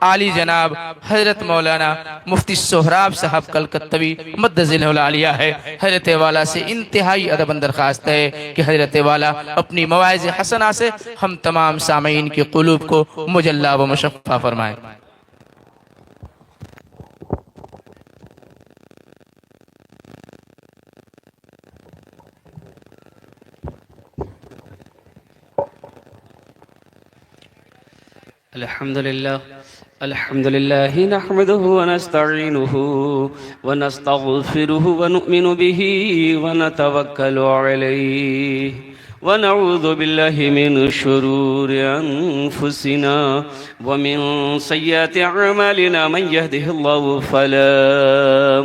आली जनाब हजरत मौलाना मुफ्ती सोहराब साहब कलकत्तवी मद्दजिल आलिया है। हजरत वाला से इंतहाई अदब दरखास्त है कि हजरत वाला अपनी मवाइज़ हसना से हम तमाम सामीन के कुलूब को मुजल्ला व मुशफ़्फ़ा फरमाए। अल्हम्दुलिल्लाह नहमदुहु व नस्तईनुहु व नस्तगफिरुहु व नुमिनु बिही व नतवक्कलु अलैहि व नऊज़ु बिल्लाहि मिन शुरूरि अनफुसिना व मिन सय्यिआति अअमालिना मन यहदिहिल्लाहु फला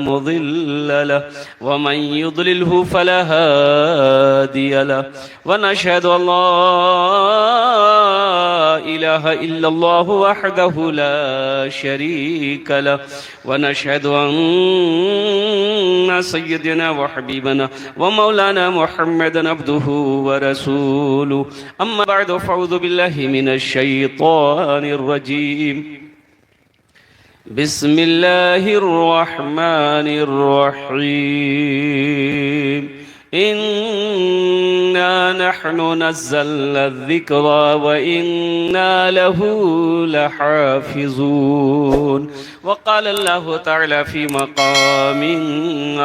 मुदिल्ल लहु व मन युद्लिलहु फला हादिय लहु व नशहदु अल्ला इलाहा इल्लल्लाहु वहदहु ला शरीका लहु व नशहदु अन्ना सय्यदना व हबीबना व मौलाना मुहम्मदन अब्दुहु व रसूलुहु अम्मा बअद फअऊज़ु बिल्लाहि मिनश शैतानिर रजीम बिस्मिल्लाहिर रहमानिर रहीम इन्ना नहनु नज़्ज़लना ज़िक्रा व इन्ना लहु लहाफ़िज़ून व क़ाल अल्लाहु तआला फ़ी मक़ामिन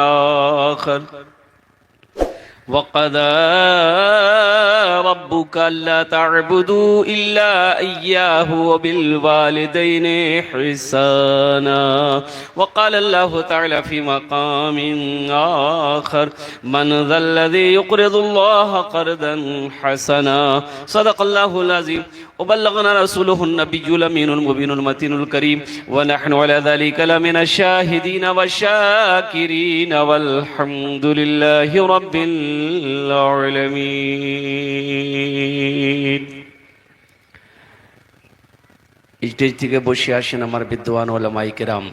आख़र वक़ज़ा रब्बुका अल्ला तअबुदू इल्ला इय्याहु व बिल वालिदैनि इहसाना व क़ाल अल्लाहु तआला फ़ी मक़ामिन आख़र मन ज़ल्लज़ी युक़रिज़ुल्लाह क़र्ज़न हसना सदक़ल्लाहुल अज़ीम व बल्लगना रसूलुहुन नबियुल अमीनुल मुबीनुल मतीनुल करीम व नहनु अला ज़ालिका लमिनश शाहिदीन व शाकिरीन वल्हम्दुलिल्लाहि रब्बिल आलमीन। স্টেজ থেকে বসে আসেন আমার বিদ্বান ওলামায়ে কেরাম,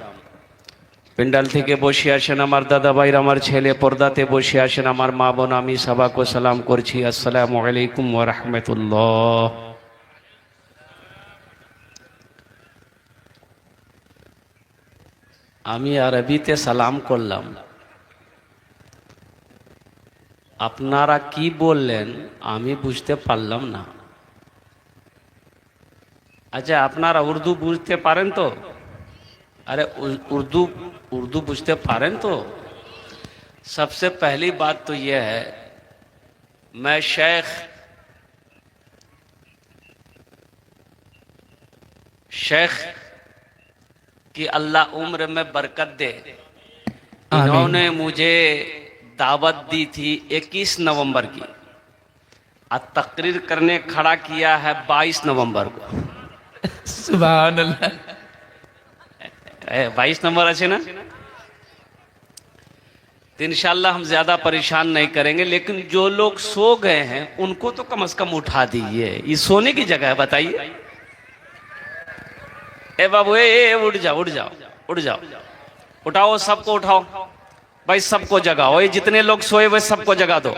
পেন্ডাল থেকে বসে আসেন আমার দাদা ভাইর, আমার ছেলে, পর্দাতে বসে আসেন আমার মা বোন, আমি সবাইকে সালাম করছি, আসসালামু আলাইকুম ওয়া রাহমাতুল্লাহ। আমি আরবিতে সালাম করলাম, আপনারা কি বললেন আমি বুঝতে পারলাম না। अच्छा আপনারা उर्दू বুঝতে পারেন তো? अरे उर्दू बुझते पारें तो सबसे पहली बात तो यह है, मैं शेख की अल्लाह उम्र में बरकत दे, इन्होंने मुझे दावत दी थी 21 नवंबर की, आज तकरीर करने खड़ा किया है 22 नवंबर को। सुभान अल्लाह। 22 नंबर अच्छे ना, तो इंशाल्लाह हम ज्यादा परेशान नहीं करेंगे, लेकिन जो लोग सो गए हैं उनको तो कम से कम उठा दीजिए, ये सोने की जगह है बताइए। ए बाबू ए उठ जाओ उठ जाओ उठ जाओ, उठाओ सबको उठाओ भाई, सबको जगाओ, ये जितने लोग सोए हुए सबको जगा दो।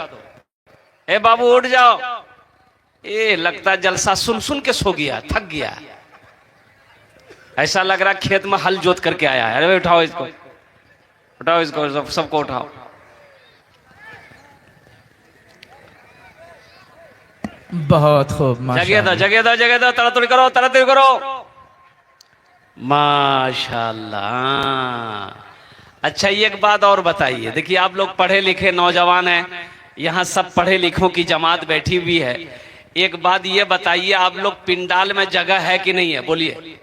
ए बाबू उठ जाओ, ये लगता जलसा सुन सुन के सो गया, थक गया, ऐसा लग रहा खेत में हल जोत करके आया है। अरे उठाओ इसको, उठाओ इसको, सबको उठाओ। बहुत खूब, जगह दो जगह दो जगह दो, तड़ातड़ी करो तड़ातड़ी करो, माशाल्लाह। अच्छा एक बात और बताइए, देखिए आप लोग पढ़े लिखे नौजवान हैं, यहाँ सब पढ़े लिखों की जमात बैठी हुई है, एक बात ये बताइए, आप लोग पिंडाल में जगह है कि नहीं है? बोलिए,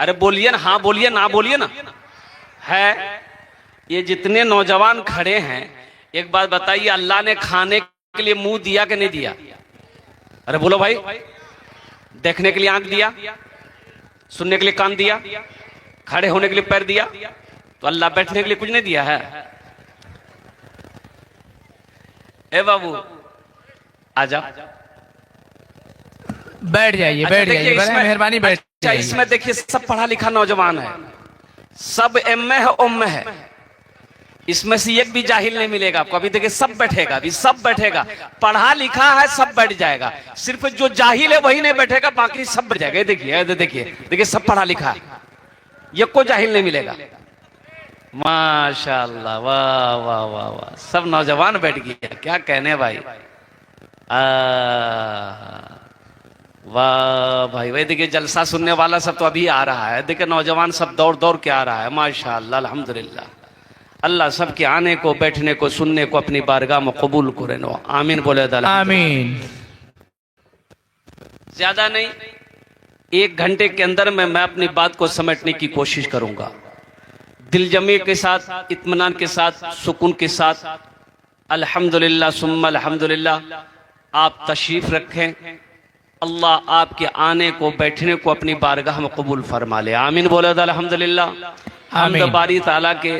अरे बोलिए ना, हाँ बोलिए ना, बोलिए ना, है। ये जितने नौजवान खड़े हैं एक बात बताइए, अल्लाह ने खाने के लिए मुंह दिया कि नहीं दिया? अरे बोलो भाई, देखने के लिए आंख दिया, सुनने के लिए कान दिया, खड़े होने के लिए पैर दिया, तो अल्लाह बैठने के लिए कुछ नहीं दिया है? ए बाबू आजा, बैठ जाइए, बैठ जाइए, मेहरबानी बैठ जाइए। इसमें देखिए सब पढ़ा लिखा नौजवान है, सब एमए है उम्मे है, इसमें से एक भी जाहिल नहीं मिलेगा आपको। अभी देखिए सब बैठेगा, अभी सब बैठेगा, पढ़ा लिखा है सब बैठ जाएगा, सिर्फ जो जाहिल है वही नहीं बैठेगा, बाकी सब बैठ जाएगा। देखिए देखिए देखिए, सब पढ़ा लिखा है, ये कोई जाहिल नहीं मिलेगा। माशाअल्लाह, वाह वाह वाह वाह, सब नौजवान बैठ गया, क्या कहने भाई। वाह भाई, वही देखिए जलसा सुनने वाला सब तो अभी आ रहा है, देखिए नौजवान सब दौड़ दौड़ के आ रहा है, माशाअल्लाह अल्हम्दुलिल्लाह। अल्लाह सबके आने को, बैठने को, सुनने को अपनी बारगाह में कबूल करे। नो आमीन बोले, आमीन। ज्यादा नहीं, 1 घंटे के अंदर में मैं अपनी बात को समेटने की कोशिश करूंगा, दिल जमी के साथ, इत्मीनान के साथ, सुकून के साथ। अल्हम्दुलिल्लाह सुम्मा अल्हम्दुलिल्लाह। आप तशरीफ रखें, अल्लाह आपके आने को, बैठने को अपनी बारगाह में कबूल फरमा ले। आमीन बोले अल्हम्दुलिल्लाह। हम बारी ताला के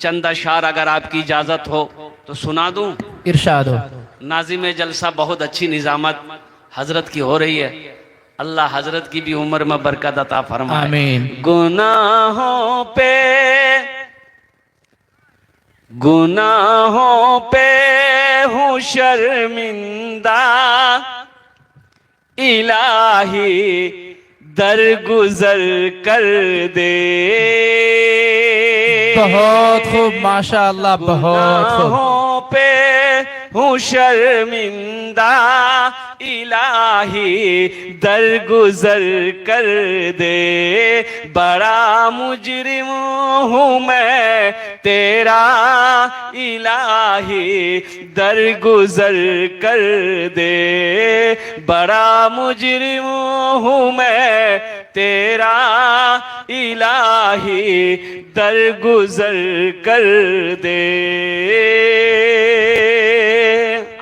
चंद अशार अगर आपकी इजाजत हो तो सुना दूं। इरशाद हो। नाज़िम जलसा बहुत अच्छी निजामत हजरत की हो रही है, अल्लाह हजरत की भी उम्र में बरकत अता फरमाए। आमीन। गुनाहों पे हूँ शर्मिंदा, इलाही दरगुजर कर दे। बहुत खूब माशाअल्लाह, बहुत खूब। गुनाहों पे हूँ शर्मिंदा, इलाही दरगुजर कर दे। बड़ा मुजरिम हूँ मैं तेरा, इलाही दरगुजर कर दे। बड़ा मुजरिम हूँ मैं तेरा, इलाही दरगुजर कर दे।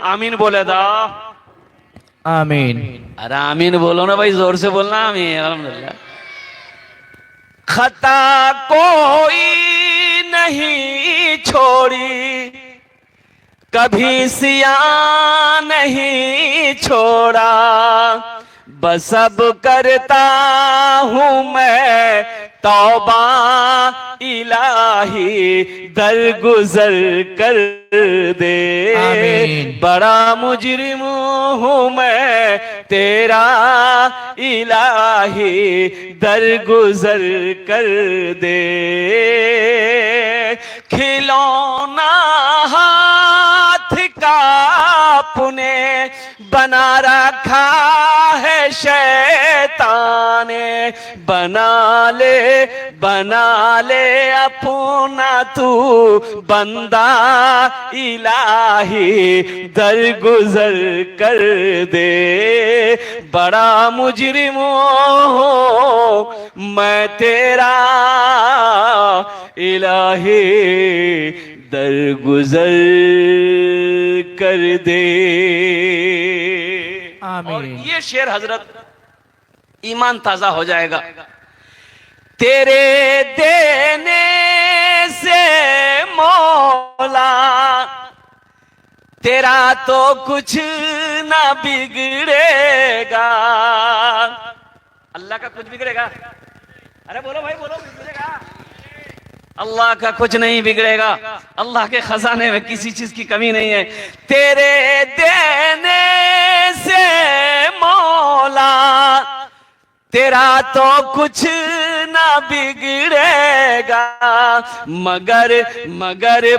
आमीन बोले दा। आमीन। अरे आमीन बोलो ना भाई, जोर से बोलना आमीन। अल्हम्दुलिल्लाह। खता कोई नहीं छोड़ी, कभी सिया नहीं छोड़ा, बस अब करता हूँ मैं तौबा, इलाही दरगुजर कर दे। बड़ा मुजरिम हूँ मैं तेरा, इलाही दरगुजर कर दे। खिलौना हाथ का अपने बना रखा है शैतान ने, बना ले अपना तू बंदा, इलाही दरगुजर कर दे। बड़ा मुजरिम हो मैं तेरा, इलाही दरगुजर कर दे। और ये शेर हजरत ईमान ताजा हो जाएगा। तेरे देने से मौला तेरा तो कुछ ना बिगड़ेगा। अल्लाह का कुछ बिगड़ेगा? अरे बोलो भाई बोलो, बिगड़ेगा? अल्लाह का कुछ नहीं बिगड़ेगा, अल्लाह के खजाने में किसी चीज की कमी नहीं है। तेरे देने से मौला तेरा तो कुछ ना बिगड़ेगा, मगर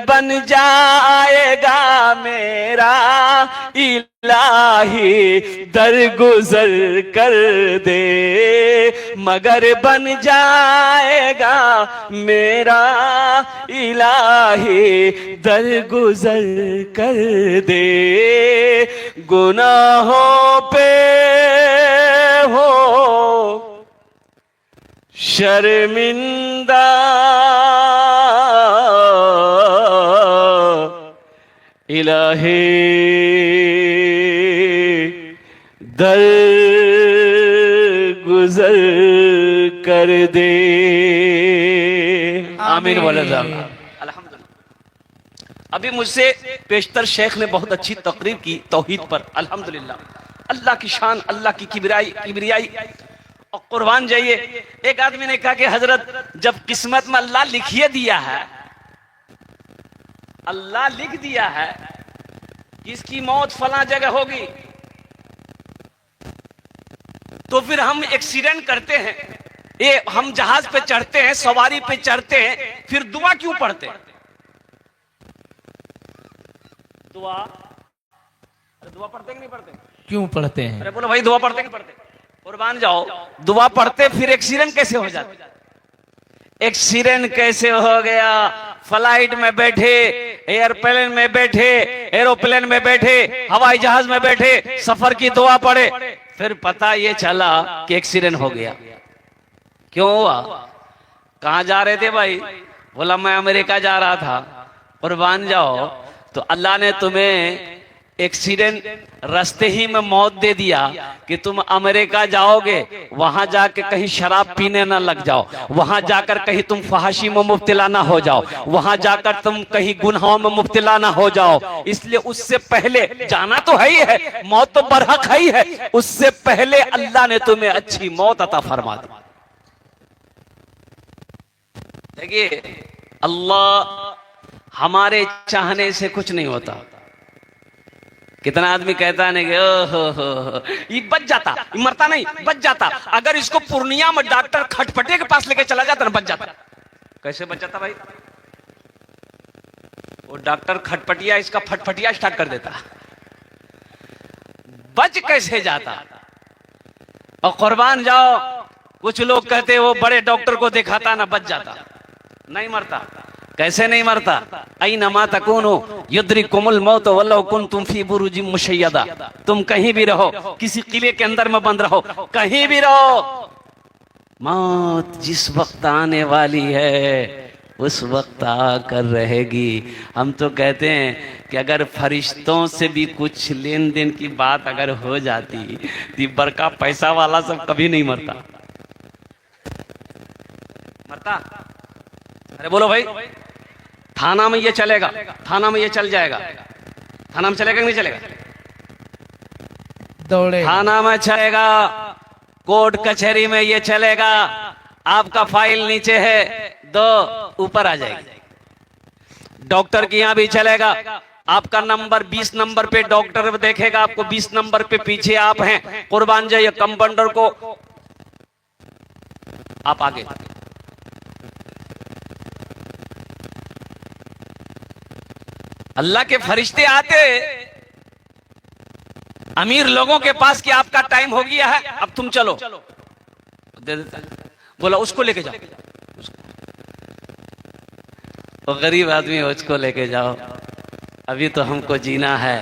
बन जाएगा मेरा, इलाही दरगुजर कर दे। मगर बन जाएगा मेरा, इलाही दरगुजर कर दे। गुनाहों पे हो शर्मिंदा, इलाही दरगुजर कर दे। आमीन बोले अल्हम्दुलिल्लाह। अभी मुझसे पेशतर शेख ने बहुत अच्छी तकरीर की तौहीद पर, अल्हम्दुलिल्लाह। अल्लाह की शान, अल्लाह की किबरियाई और कुर्बान जाइए। एक आदमी ने कहा कि हजरत जब किस्मत में अल्लाह लिखिए दिया है अल्लाह लिख दिया है कि इसकी मौत फला जगह होगी, तो फिर हम एक्सीडेंट करते हैं, ये हम जहाज पे चढ़ते हैं, सवारी पे चढ़ते हैं, फिर दुआ क्यों पढ़ते हैं? दुआ, अरे दुआ पढ़ते कि नहीं पढ़ते? क्यों पढ़ते हैं? अरे बोलो भाई, दुआ पढ़ते कि पढ़ते? कुर्बान जाओ, दुआ पढ़ते फिर एक्सीडेंट कैसे हो जाते? एक्सीडेंट कैसे हो गया? फ्लाइट में बैठे, एयरप्लेन में बैठे, एरोप्लेन में बैठे, हवाई जहाज में बैठे, सफर की दुआ पढ़े, फिर पता ये चला कि एक्सीडेंट हो गया। क्यों हुआ? कहां जा रहे थे भाई? बोला मैं अमेरिका जा रहा था। कुर्बान जाओ, तो अल्लाह ने तुम्हें एक्सीडेंट रास्ते ही में मौत दे दिया कि तुम अमेरिका जाओगे, वहां जाकर कहीं शराब पीने ना लग जाओ, वहां जाकर कहीं तुम फहाशी में मुब्तला ना हो जाओ, वहां जाकर तुम कहीं गुनाहों में मुब्तला ना हो जाओ। इसलिए उससे पहले जाना तो है ही है, मौत तो बरहक है ही है, उससे पहले अल्लाह ने तुम्हें अच्छी मौत अता फरमा दी। देखिए, अल्लाह हमारे चाहने से कुछ नहीं होता। कितना आदमी कहता है ना कि ओहो ये बच जाता, ये मरता नहीं, बच जाता। अगर इसको पूर्णिया में डॉक्टर खटपटे के पास लेके चला जाता ना, बच जाता। कैसे बच जाता भाई? वो डॉक्टर खटपटिया इसका फटफटिया स्टार्ट कर देता। बच कैसे जाता? और कुर्बान जाओ, कुछ लोग कहते वो बड़े डॉक्टर को दिखाता ना, बच जाता। नहीं मरता। कैसे नहीं मरता? ऐनमा तकूनु युद्रिकुमुल मौत वलौ कुंतुम फी बुरुजिम मुशय्यदा। तुम कहीं भी रहो, किसी किले के अंदर में बंद रहो, कहीं भी रहो, मौत जिस वक्त आने वाली है उस वक्त आकर रहेगी। हम तो कहते हैं कि अगर फरिश्तों से भी कुछ लेन देन की बात अगर हो जाती तो बड़का पैसा वाला सब कभी नहीं मरता। मरता? अरे बोलो भाई, थाना में ये चलेगा, थाना में ये चल जाएगा, थाना में चलेगा कि नहीं चलेगा? दौड़े थाना में चलेगा, कोर्ट कचहरी में ये चलेगा। आपका फाइल नीचे है, दो ऊपर आ जाएगी। डॉक्टर के यहां भी चलेगा, आपका नंबर 20 नंबर पे डॉक्टर देखेगा, आपको 20 नंबर पे पीछे आप हैं। कुर्बान जाइए, कंपाउंडर को आप आगे। अल्लाह के फरिश्ते आते अमीर लोगों के पास कि आपका टाइम हो गया है, अब तुम चलो, दे देता। बोला उसको लेके जाओ, वो गरीब आदमी उसको लेके जाओ, अभी तो हमको जीना है,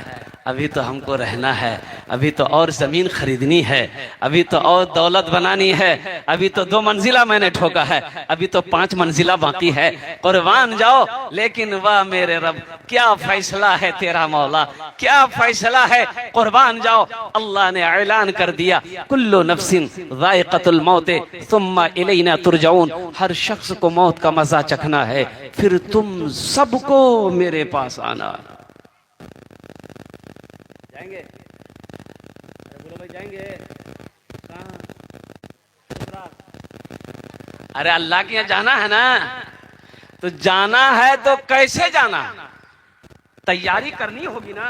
अभी तो हमको रहना है, अभी तो और जमीन खरीदनी है, अभी तो और दौलत बनानी है, अभी तो 2 मंजिला मैंने ठोका है, अभी तो 5 मंजिला बाकी है। कुर्बान जाओ, लेकिन वाह मेरे रब, क्या फैसला है तेरा मौला, क्या फैसला है। कुर्बान जाओ, अल्लाह ने ऐलान कर दिया, कुल्लु नफ्सिन ज़ाइक़तुल मौत सुम्मा इलैना तुरजाऊन। हर शख्स को मौत का मजा चखना है, फिर तुम सबको मेरे पास आना। जाएंगे? बोलो भाई, जाएंगे कहाँ? अरे अल्लाह के यहाँ जाना है ना, तो जाना है तो कैसे जाना? तैयारी करनी होगी ना।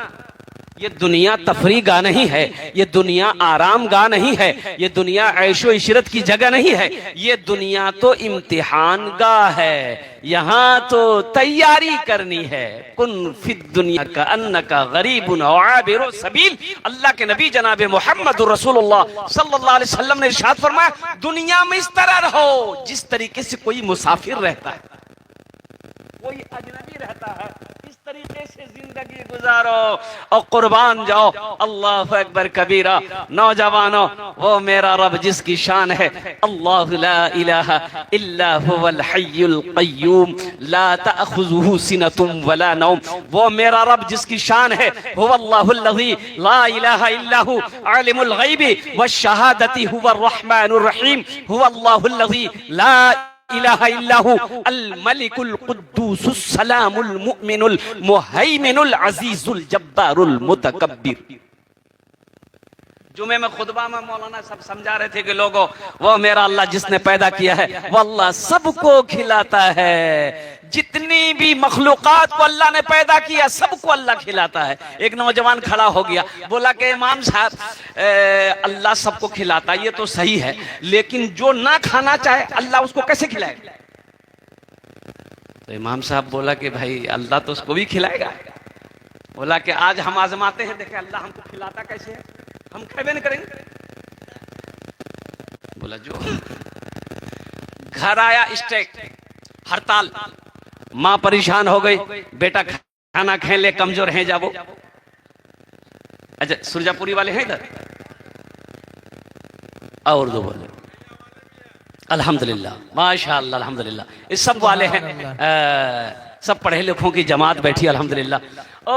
ये दुनिया तफरी गाह नहीं है, ये दुनिया आराम गाह नहीं है, ये दुनिया ऐशो इशरत की जगह नहीं है, ये दुनिया तो इम्तिहान गाह है। यहाँ तो तैयारी करनी है। कुन फिद दुनिया का अन्नका गरीबुन औ आबिरु सबील। अल्लाह के नबी जनाब मोहम्मद रसूलुल्लाह सल्लल्लाहु अलैहि वसल्लम ने इरशाद फरमाया, दुनिया में इस तरह रहो जिस तरीके से कोई मुसाफिर रहता है, कोई अजनबी रहता है, इस तरीके से जिंदगी गुजारो और कुर्बान जाओ। अल्लाह अकबर कबीरा। नौजवानों, वो मेरा रब जिसकी शान है, अल्लाहु ला इलाहा इल्ला हुवल हय्युल कय्यूम ला तअखुजुहु सिनतुम वला नौम। वो मेरा रब जिसकी शान है, हुवल्लाहुल लज़ी ला इलाहा इल्ला हु आलिमुल गैबि वश्शहादति हुवर रहमानुर रहीम हुवल्लाहुल लज़ी ला इलाहा इल्लाहु अल मलिकुल कुद्दूसुस सलामुल मुमिनुल मुहैमिनुल अजीजुल जब्बारुल मुतकब्बिर। जुमे में खुतबा में मौलाना सब समझा रहे थे कि लोगों, वो मेरा अल्लाह जिसने पैदा किया है, वो अल्लाह सबको खिलाता है। जितनी भी मखलूकात को अल्लाह ने पैदा किया सबको अल्लाह खिलाता है। एक नौजवान खड़ा हो गया, बोला कि इमाम साहब अल्लाह सबको खिलाता है, ये तो सही है, लेकिन जो ना खाना चाहे अल्लाह उसको कैसे खिलाएगा? तो इमाम साहब बोला कि भाई अल्लाह तो उसको भी खिलाएगा। बोला कि आज हम आजमाते हैं, देखे अल्लाह हमको खिलाता कैसे है, हम खेबे नहीं करेंगे। बोला जो घर आया स्ट्राइक, हड़ताल, मां परेशान हो गई, बेटा खाना खाए ले, कमजोर हैं जाबो। अच्छा सुरजापुरी वाले हैं इधर? और दो बोले अल्हम्दुलिल्लाह, माशाअल्लाह, अल्हम्दुलिल्लाह, इस सब वाले हैं, सब पढ़े लिखों की जमात बैठी अल्हम्दुलिल्लाह। ओ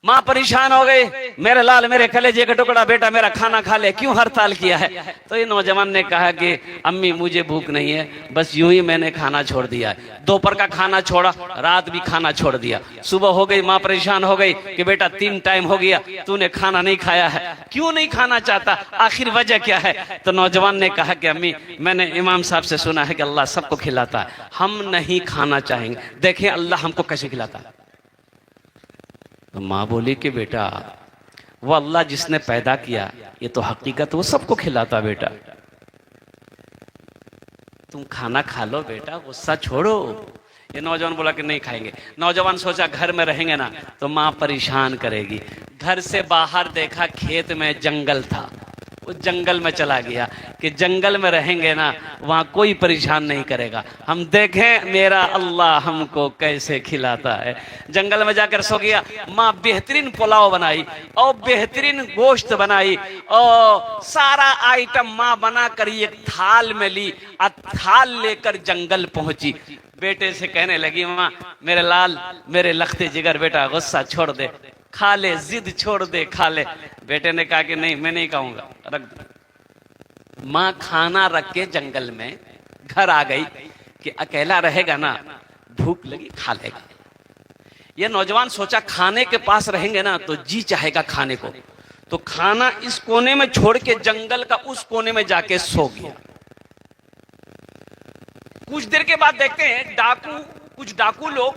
माँ परेशान हो गई, मेरे लाल मेरे कलेजे का टुकड़ा बेटा मेरा खाना खा ले, क्यों हड़ताल किया है? तो ये नौजवान ने कहा कि अम्मी मुझे भूख नहीं है, बस यूं ही मैंने खाना छोड़ दिया है, दोपहर का खाना छोड़ा, रात भी खाना छोड़ दिया, सुबह हो गई माँ परेशान हो गई कि बेटा 3 टाइम हो गया तूने खाना नहीं खाया है, क्यों नहीं खाना चाहता, आखिर वजह क्या है? तो नौजवान ने कहा कि अम्मी मैंने इमाम साहब से सुना है कि अल्लाह सबको खिलाता है, हम नहीं खाना चाहेंगे, देखें अल्लाह हमको कैसे खिलाता है। तो माँ बोली कि बेटा वो अल्लाह जिसने पैदा किया, ये तो हकीकत, वो सबको खिलाता बेटा, तुम खाना खा लो बेटा, गुस्सा छोड़ो। ये नौजवान बोला कि नहीं खाएंगे। नौजवान सोचा घर में रहेंगे ना तो माँ परेशान करेगी। घर से बाहर देखा खेत में जंगल था, उस जंगल में चला गया कि जंगल में रहेंगे ना वहां कोई परेशान नहीं करेगा, हम देखें मेरा अल्लाह हमको कैसे खिलाता है। जंगल में जाकर सो गया। माँ बेहतरीन पुलाव बनाई और बेहतरीन गोश्त बनाई और सारा आइटम माँ बनाकर एक थाल में ली और थाल लेकर जंगल पहुंची। बेटे से कहने लगी माँ मेरे लाल मेरे लखते जिगर बेटा गुस्सा छोड़ दे, खा ले, जिद छोड़ दे, खा ले। बेटे ने कहा कि नहीं मैं नहीं खाऊंगा, रख दो। माँ खाना रख के जंगल में घर आ गई कि अकेला रहेगा ना, भूख लगी खा लेगा। ये नौजवान सोचा खाने के पास रहेंगे ना तो जी चाहेगा खाने को, तो खाना इस कोने में छोड़ के जंगल का उस कोने में जाके सो गया। कुछ देर के बाद देखते हैं कुछ डाकू लोग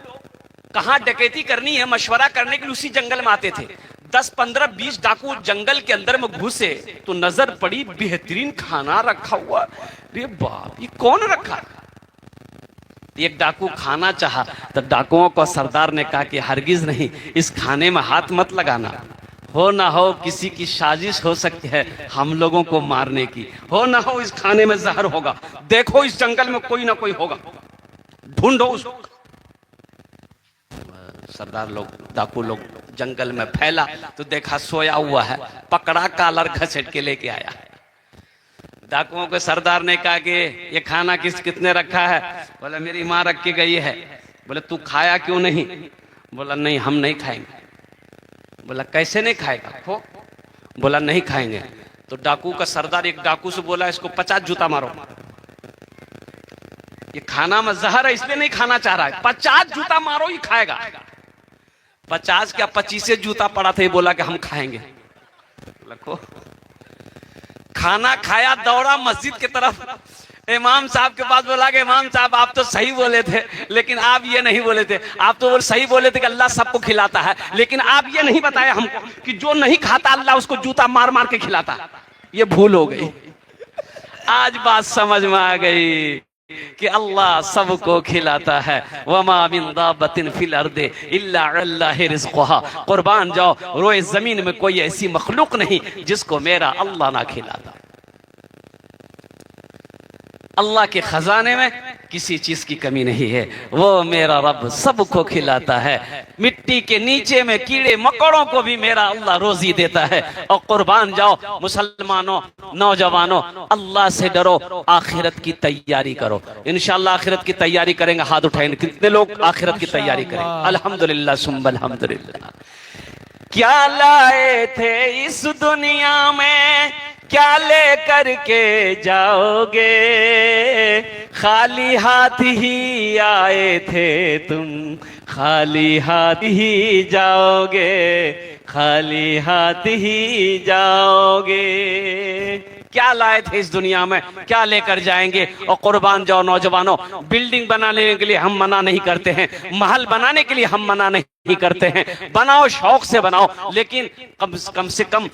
कहां डकैती करनी है मशवरा करने के लिए उसी जंगल में आते थे। 10, 15, 20 डाकू जंगल के अंदर में घुसे तो नजर पड़ी बेहतरीन खाना रखा हुआ। अरे बाप ये कौन रखा? एक डाकू खाना चाहा तो डाकुओं को सरदार ने कहा कि हरगिज नहीं, इस खाने में हाथ मत लगाना, हो ना हो किसी की साजिश हो सकती है हम लोगों को मारने की, हो ना हो इस खाने में जहर होगा, देखो इस जंगल में कोई ना कोई होगा, ढूंढो उसको। सरदार लोग डाकू लोग जंगल में फैला तो देखा सोया हुआ है, पकड़ा, कालर घसीट के लेके आया। डाकुओं को सरदार ने कहा कि ये खाना किसने रखा है? बोला मेरी माँ रख के गई है। बोले तू खाया क्यों नहीं? बोला नहीं हम नहीं खाएंगे। बोला कैसे नहीं खाएगा? हो बोला नहीं खाएंगे। तो डाकू का सरदार एक डाकू से बोला इसको 50 जूता मारो, ये खाना में जहर है इसलिए नहीं खाना चाह रहा है, 50 जूता मारो ही खाएगा। 50 क्या 25 जूता पड़ा था, बोला कि हम खाएंगे। लखो खाना खाया, दौड़ा मस्जिद की तरफ, इमाम साहब के पास बोला कि इमाम साहब आप तो सही बोले थे, लेकिन आप ये नहीं बोले थे, आप तो सही बोले थे कि अल्लाह सबको खिलाता है, लेकिन आप ये नहीं बताया हमको कि जो नहीं खाता अल्लाह उसको जूता मार मार के खिलाता। ये भूल हो गई। आज बात समझ में आ गई कि अल्लाह सबको खिलाता है। वमा मिन दाब्बतिन फिल अर्दि इल्ला अल्लाह रिज़्क़ुहा। कुर्बान जाओ, रोए जमीन में कोई ऐसी मखलूक नहीं जिसको मेरा अल्लाह ना खिलाता। अल्लाह के खजाने में किसी चीज की कमी नहीं है, वो मेरा रब सबको खिलाता है। मिट्टी के नीचे में कीड़े मकोड़ों को भी मेरा अल्लाह रोजी देता है। और कुर्बान जाओ मुसलमानों, नौजवानों, अल्लाह से डरो, आखिरत की तैयारी करो। इंशाअल्लाह आखिरत की तैयारी करेंगे, हाथ उठाएंगे। कितने लोग आखिरत की तैयारी करेंगे? अल्हम्दुलिल्लाह सुम्मा अल्हम्दुलिल्लाह। क्या लाए थे इस दुनिया में, क्या लेकर के जाओगे? खाली हाथ ही आए थे तुम, खाली हाथ ही जाओगे, खाली हाथ ही जाओगे। क्या लाए थे इस दुनिया में, क्या लेकर जाएंगे। और कुर्बान जाओ नौजवानों, बिल्डिंग बनाने के लिए हम मना नहीं करते हैं, महल बनाने के लिए हम मना नहीं करते हैं, बनाओ शौक से बनाओ, लेकिन कम से कम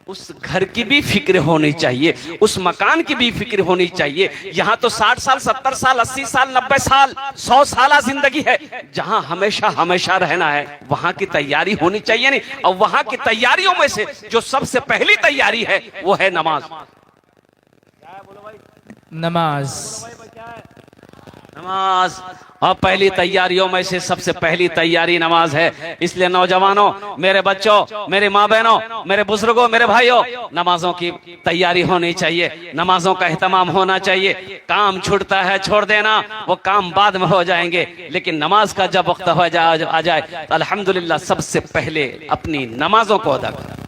उस घर की भी फिक्र होनी चाहिए, उस मकान की भी फिक्र होनी चाहिए। यहाँ तो 60 साल 70 साल 80 साल 90 साल 100 साल जिंदगी है, जहाँ हमेशा हमेशा रहना है, वहां की तैयारी होनी चाहिए नहीं। और वहां की तैयारियों में से जो सबसे पहली तैयारी है वो है नमाज। नमाज। नमाज और पहली तैयारियों में से सबसे पहली तैयारी नमाज है। इसलिए नौजवानों, मेरे बच्चों, मेरे माँ बहनों, मेरे बुजुर्गों, मेरे भाइयों, नमाजों की तैयारी होनी चाहिए, नमाजों का एहतमाम होना चाहिए। काम छूटता है छोड़ देना, वो काम बाद में हो जाएंगे, लेकिन नमाज का जब वक्त आ जाए तो अल्हम्दुलिल्लाह सबसे पहले अपनी नमाजों को अदा करो।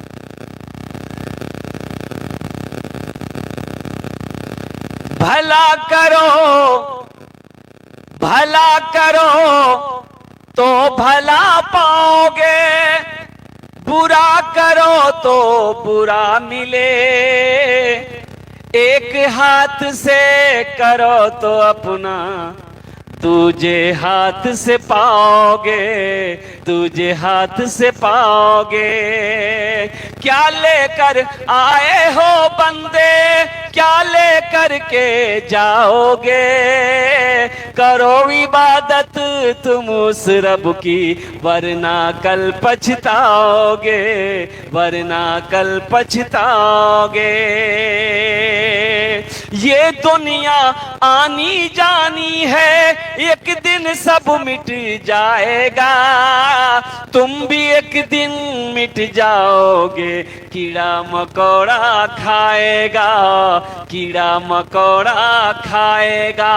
भला करो, भला करो तो भला पाओगे, बुरा करो तो बुरा मिले। एक हाथ से करो तो अपना दूजे हाथ से पाओगे, दूजे हाथ से पाओगे। क्या लेकर आए हो बंदे, क्या लेकर के जाओगे। करो इबादत तुम उस रब की, वरना कल पछताओगे, वरना कल पछताओगे। ये दुनिया आनी जानी है, एक दिन सब मिट जाएगा, तुम भी एक दिन मिट जाओगे। कीड़ा मकोड़ा खाएगा, कीड़ा मकोड़ा खाएगा।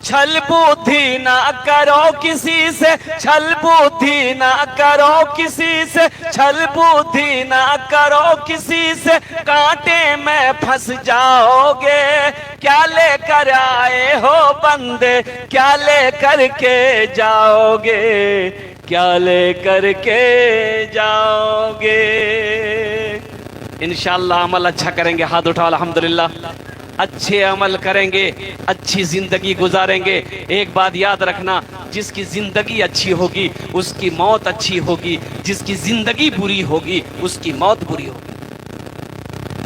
छल बुद्धि ना करो किसी से, छल बुद्धि ना करो किसी से, छल बुद्धि ना करो किसी से, कांटे में फंस जाओगे। क्या लेकर आए हो बंदे, क्या लेकर के जाओगे, क्या लेकर के जाओगे। इंशाअल्लाह अमल अच्छा करेंगे, हाथ उठाओ अल्हम्दुलिल्लाह। अच्छे अमल करेंगे, अच्छी जिंदगी गुजारेंगे। एक बात याद रखना, जिसकी जिंदगी अच्छी होगी उसकी मौत अच्छी होगी, जिसकी जिंदगी बुरी होगी उसकी मौत बुरी होगी।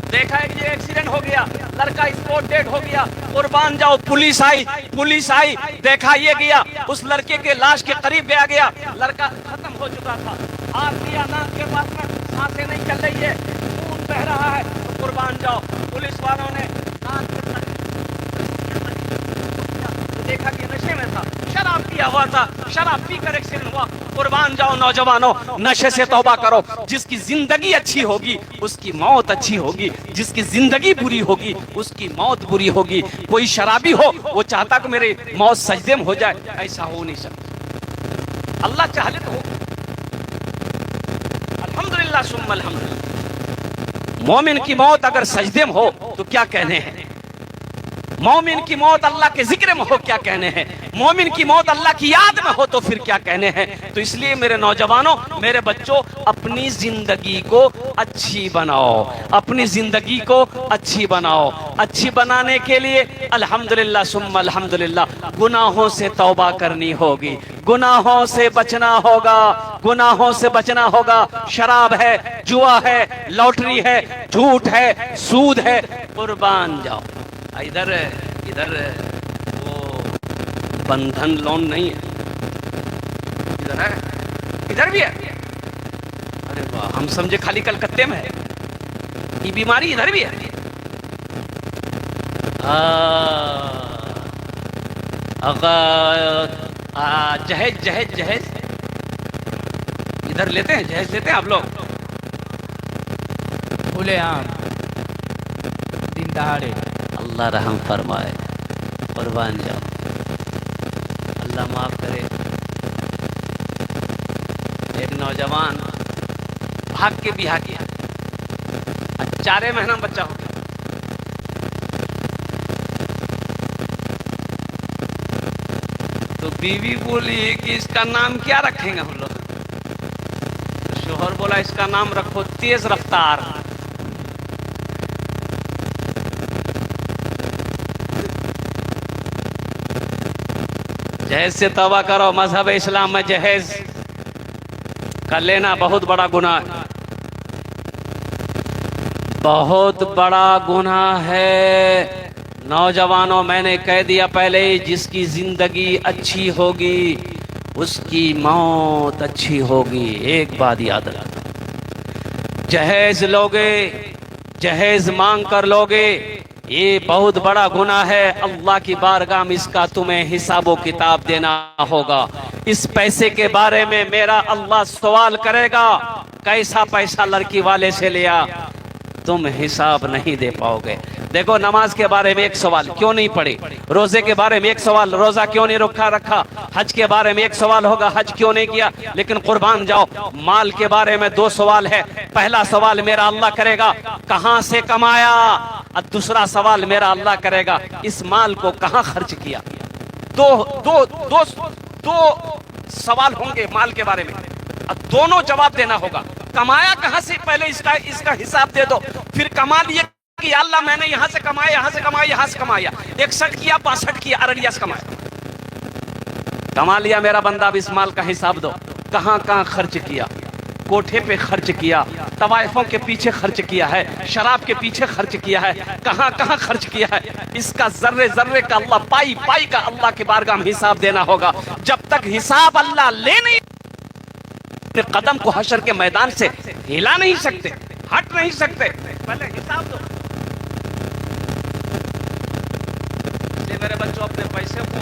देखा है कि ये एक्सीडेंट हो गया, लड़का स्पॉट डेड हो गया, कुर्बान जाओ पुलिस आई, पुलिस आई, देखा ये गया, उस लड़के के लाश के करीब गया, लड़का खत्म हो चुका था। आग दिया नाक के पास में, सांसें नहीं चल रही है, खून बह रहा है, तो कुर्बान जाओ पुलिस वालों ने नाक के देखा कि नशे में था, शराब पिया हुआ था, शराब पीकर एक्सीडेंट हुआ। कुर्बान जाओ नौजवानों, नशे से तौबा करो। जिसकी जिंदगी अच्छी होगी उसकी मौत अच्छी होगी, जिसकी जिंदगी बुरी होगी उसकी मौत बुरी होगी। कोई शराबी हो वो चाहता कि मेरी मौत सजदे में हो जाए, ऐसा हो नहीं सकता। अल्लाह चाहे तो हो। अल्हम्दुलिल्लाह सुम्मा अल्हम्दुलिल्लाह। मोमिन की मौत अगर सजदे में हो तो क्या कहने हैं, मोमिन की मौत अल्लाह के जिक्र में हो क्या कहने हैं, मोमिन की मौत अल्लाह की याद में हो तो फिर क्या कहने हैं। तो इसलिए मेरे नौजवानों, मेरे बच्चों, अपनी जिंदगी को अच्छी बनाओ, अपनी जिंदगी को अच्छी बनाओ। अच्छी बनाने के लिए अल्हम्दुलिल्लाह सुम्मा अल्हम्दुलिल्लाह गुनाहों से तौबा करनी होगी, गुनाहों से बचना होगा, गुनाहों से बचना होगा। शराब है, जुआ है, लॉटरी है, झूठ है, सूद है, कुर्बान जाओ। इधर इधर वो बंधन लोन नहीं है, इधर है, इधर भी है। अरे वाह, हम समझे खाली कलकत्ते में है, ये बीमारी इधर भी है। जहेज जहेज जहेज इधर लेते हैं, जहेज लेते हैं आप लोग। खुलेआम दिन दहाड़े। अल्लाह रहम फरमाए, कुर्बान जाओ, अल्लाह माफ करे। एक नौजवान भाग के बिहा किया, 4 महीना बच्चा हो गया। तो बीवी बोली कि इसका नाम क्या रखेंगे हम लोग। तो शोहर बोला इसका नाम रखो तेज रफ्तार। जहेज से तौबा करो। मजहब इस्लाम में जहेज कर लेना बहुत बड़ा गुनाह, बहुत बड़ा गुनाह है। नौजवानों, मैंने कह दिया पहले ही, जिसकी जिंदगी अच्छी होगी उसकी मौत अच्छी होगी। एक बात याद रखना, जहेज लोगे, जहेज मांग कर लोगे, ये बहुत बड़ा गुनाह है। अल्लाह की बारगाह में इसका तुम्हें हिसाबो किताब देना होगा। इस पैसे के बारे में मेरा अल्लाह सवाल करेगा, कैसा पैसा लड़की वाले से लिया, तुम हिसाब नहीं दे पाओगे। देखो, नमाज के बारे में एक सवाल, क्यों नहीं पढ़ी? रोजे के बारे में एक सवाल, रोजा क्यों नहीं रखा? हज के बारे में एक सवाल होगा, हज क्यों नहीं किया? लेकिन कुर्बान जाओ। माल के बारे में 2 सवाल है। पहला सवाल मेरा अल्लाह करेगा, कहां से कमाया, और दूसरा सवाल मेरा अल्लाह करेगा, इस माल को कहां खर्च किया। दो सवाल होंगे माल के बारे में, और दोनों जवाब देना होगा। कमाया कहां से, पहले इसका हिसाब दे दो। फिर कमा लिए कि अल्लाह मैंने यहां से कमाया, यहां से कमाया, यहां से कमाया, 61 किया, 62 किया, अररिया से कमाया। कमा लिया मेरा बंदा, अब इस माल का हिसाब दो। कहां कहां खर्च किया? कोठे पे खर्च किया, तवाइफों के पीछे खर्च किया है, शराब के पीछे खर्च किया है, कहां कहां खर्च किया है। इसका जर्रे जर्रे का अल्लाह, पाई पाई का अल्लाह के बारगाह में हिसाब देना होगा। जब तक हिसाब अल्लाह ले नहीं, कदम को हशर के मैदान से हिला नहीं सकते, हट नहीं सकते। पहले हिसाब दो। इसलिए मेरे बच्चों, अपने पैसे को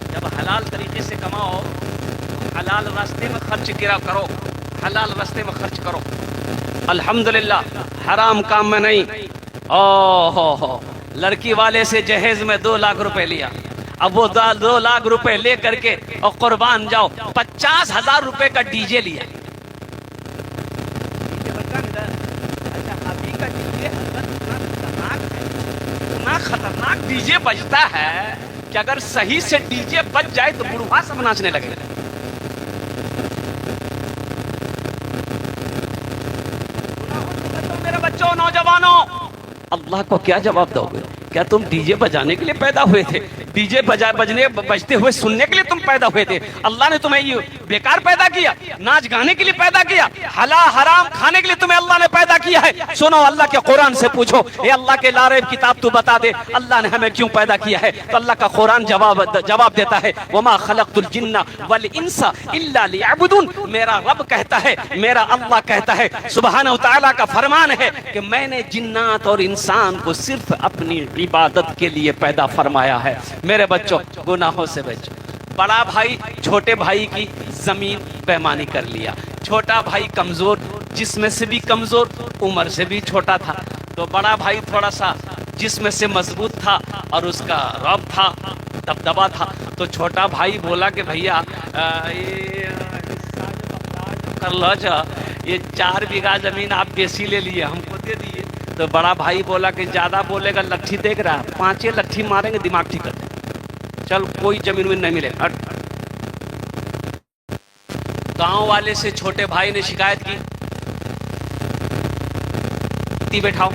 जब हलाल तरीके से कमाओ तो हलाल रास्ते में खर्च किया करो, हलाल रास्ते में खर्च करो। अल्हम्दुलिल्लाह, हराम काम में नहीं। ओहो, लड़की वाले से जहेज में 2 लाख रुपए लिया। अब वो 2 लाख रुपए ले करके और कुर्बान जाओ, 50,000 रुपए का डीजे लिया। अच्छा, अभी का डीजे इतना खतरनाक डीजे बजता है कि अगर सही से डीजे बज जाए तो बुढ़वा सब नाचने लगे। मेरे बच्चों, नौजवानों, अल्लाह को क्या जवाब दोगे? क्या तुम डीजे बजाने के लिए पैदा हुए थे? डीजे बजते हुए सुनने के लिए तुम पैदा हुए थे? अल्लाह ने तुम्हें ये बेकार पैदा किया? नाच गाने के लिए पैदा किया? हला हराम खाने के लिए तुम्हें अल्लाह ने पैदा किया है? सुनो, अल्लाह के कुरान से पूछो, ये अल्लाह के लारेब किताब तू बता दे, अल्लाह ने हमें क्यों पैदा किया है? तो अल्लाह का कुरान जवाब देता है, वमा खलक़तुल जिन्ना वल इंसा इल्ला लियअबुदून। मेरा रब कहता है, मेरा अल्लाह कहता है, सुब्हानहू तआला का फरमान है कि मैंने जिन्नात और इंसान को सिर्फ अपनी इबादत के लिए पैदा फरमाया है। मेरे बच्चों, गुनाहों से बचो। बड़ा भाई छोटे भाई की जमीन बेईमानी कर लिया। छोटा भाई कमजोर, जिस्म से भी कमजोर, उम्र से भी छोटा था, तो बड़ा भाई थोड़ा सा जिस्म से मजबूत था और उसका रौब था, दबदबा था। तो छोटा भाई बोला कि भैया कर लो, ये 4 बीघा जमीन आप बेसी ले लिए, हमको दे दिए। तो बड़ा भाई बोला कि ज्यादा बोलेगा, लट्ठी देख रहा है, 5 लट्ठी मारेंगे, दिमाग ठीक कर दे, चल कोई जमीन में नहीं मिलेगा। गांव वाले से छोटे भाई ने शिकायत की, बैठाओ,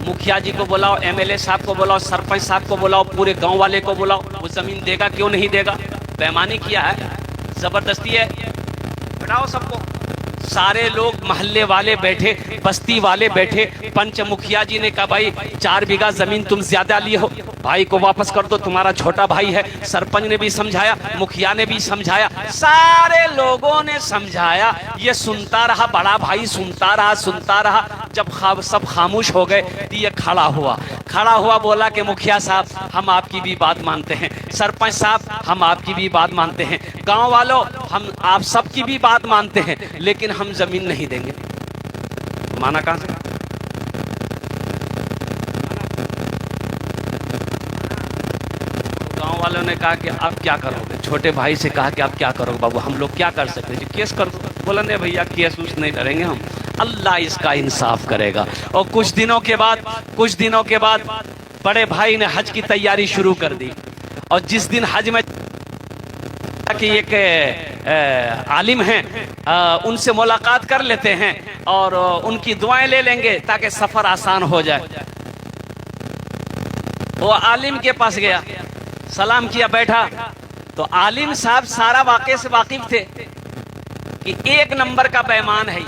मुखिया जी को बुलाओ, एमएलए साहब को बुलाओ, सरपंच साहब को बुलाओ, पूरे गांव वाले को बुलाओ, वो जमीन देगा क्यों नहीं देगा? बेईमानी किया है, जबरदस्ती है, बैठाओ सबको। सारे लोग मोहल्ले वाले बैठे, बस्ती वाले बैठे। पंच मुखिया जी ने कहा, भाई 4 बीघा जमीन तुम ज्यादा लिए हो, भाई को वापस कर दो, तुम्हारा छोटा भाई है। सरपंच ने भी समझाया, मुखिया ने भी समझाया, सारे लोगों ने समझाया। ये सुनता रहा, बड़ा भाई सुनता रहा। जब सब खामोश हो गए तो ये खड़ा हुआ, बोला कि मुखिया साहब, हम आपकी भी बात मानते हैं, सरपंच साहब, हम आपकी भी बात मानते हैं, गांव वालों, हम आप सबकी भी बात मानते हैं, लेकिन हम जमीन नहीं देंगे। माना कहां से? गांव वालों ने कहा कि आप क्या करोगे? छोटे भाई से कहा कि आप क्या करोगे? बाबू, हम लोग क्या कर सकते हैं? केस कर दो। बोला नहीं भैया, केस उस नहीं करेंगे हम, अल्लाह इसका इंसाफ करेगा। और कुछ दिनों के बाद बड़े भाई ने हज की तैयारी शुरू कर दी। और जिस दिन हज में कि एक आलिम हैं, उनसे मुलाकात कर लेते हैं और उनकी दुआएं ले लेंगे ताकि सफर आसान हो जाए। वो आलिम के पास गया, सलाम किया, बैठा, तो आलिम साहब सारा वाक़े से वाकिफ थे कि एक नंबर का बेईमान है ये।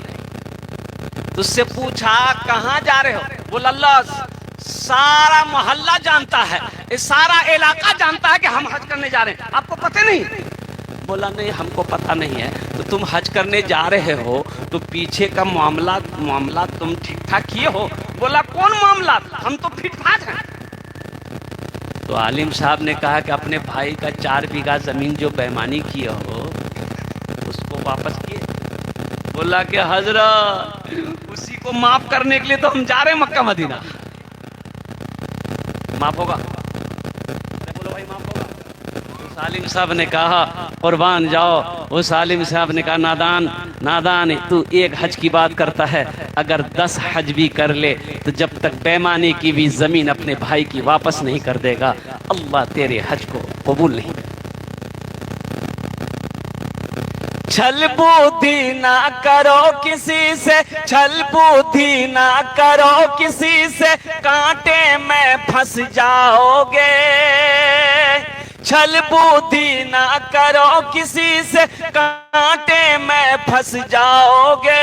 तो उससे पूछा कहां जा रहे हो? बोला अल्लाह सारा मोहल्ला जानता है, ये सारा इलाका जानता है कि हम हज करने जा रहे हैं, आपको पता नहीं? बोला नहीं हमको पता नहीं है। तो तुम हज करने जा रहे हो तो पीछे का मामला तुम ठीक ठाक किए हो? बोला कौन मामला, हम तो फिट फाट हैं। तो आलिम साहब ने कहा कि अपने भाई का 4 बीघा जमीन जो बेईमानी किए हो उसको वापस किए? बोला कि हजरत उसी को माफ करने के लिए तो हम जा रहे हैं मक्का मदीना। माफ होगा? बोलो भाई माफ होगा? उस आलिम साहब ने कहा कुर्बान जाओ। उस आलिम साहब ने कहा नादान तू एक हज की बात करता है, अगर 10 हज भी कर ले तो जब तक बेईमानी की भी जमीन अपने भाई की वापस नहीं कर देगा अल्लाह तेरे हज को कबूल नहीं। छल बुद्धि ना करो किसी से, छल बुद्धि ना करो किसी से, कांटे में फंस जाओगे। छल बुद्धि ना करो किसी से, कांटे में फंस जाओगे।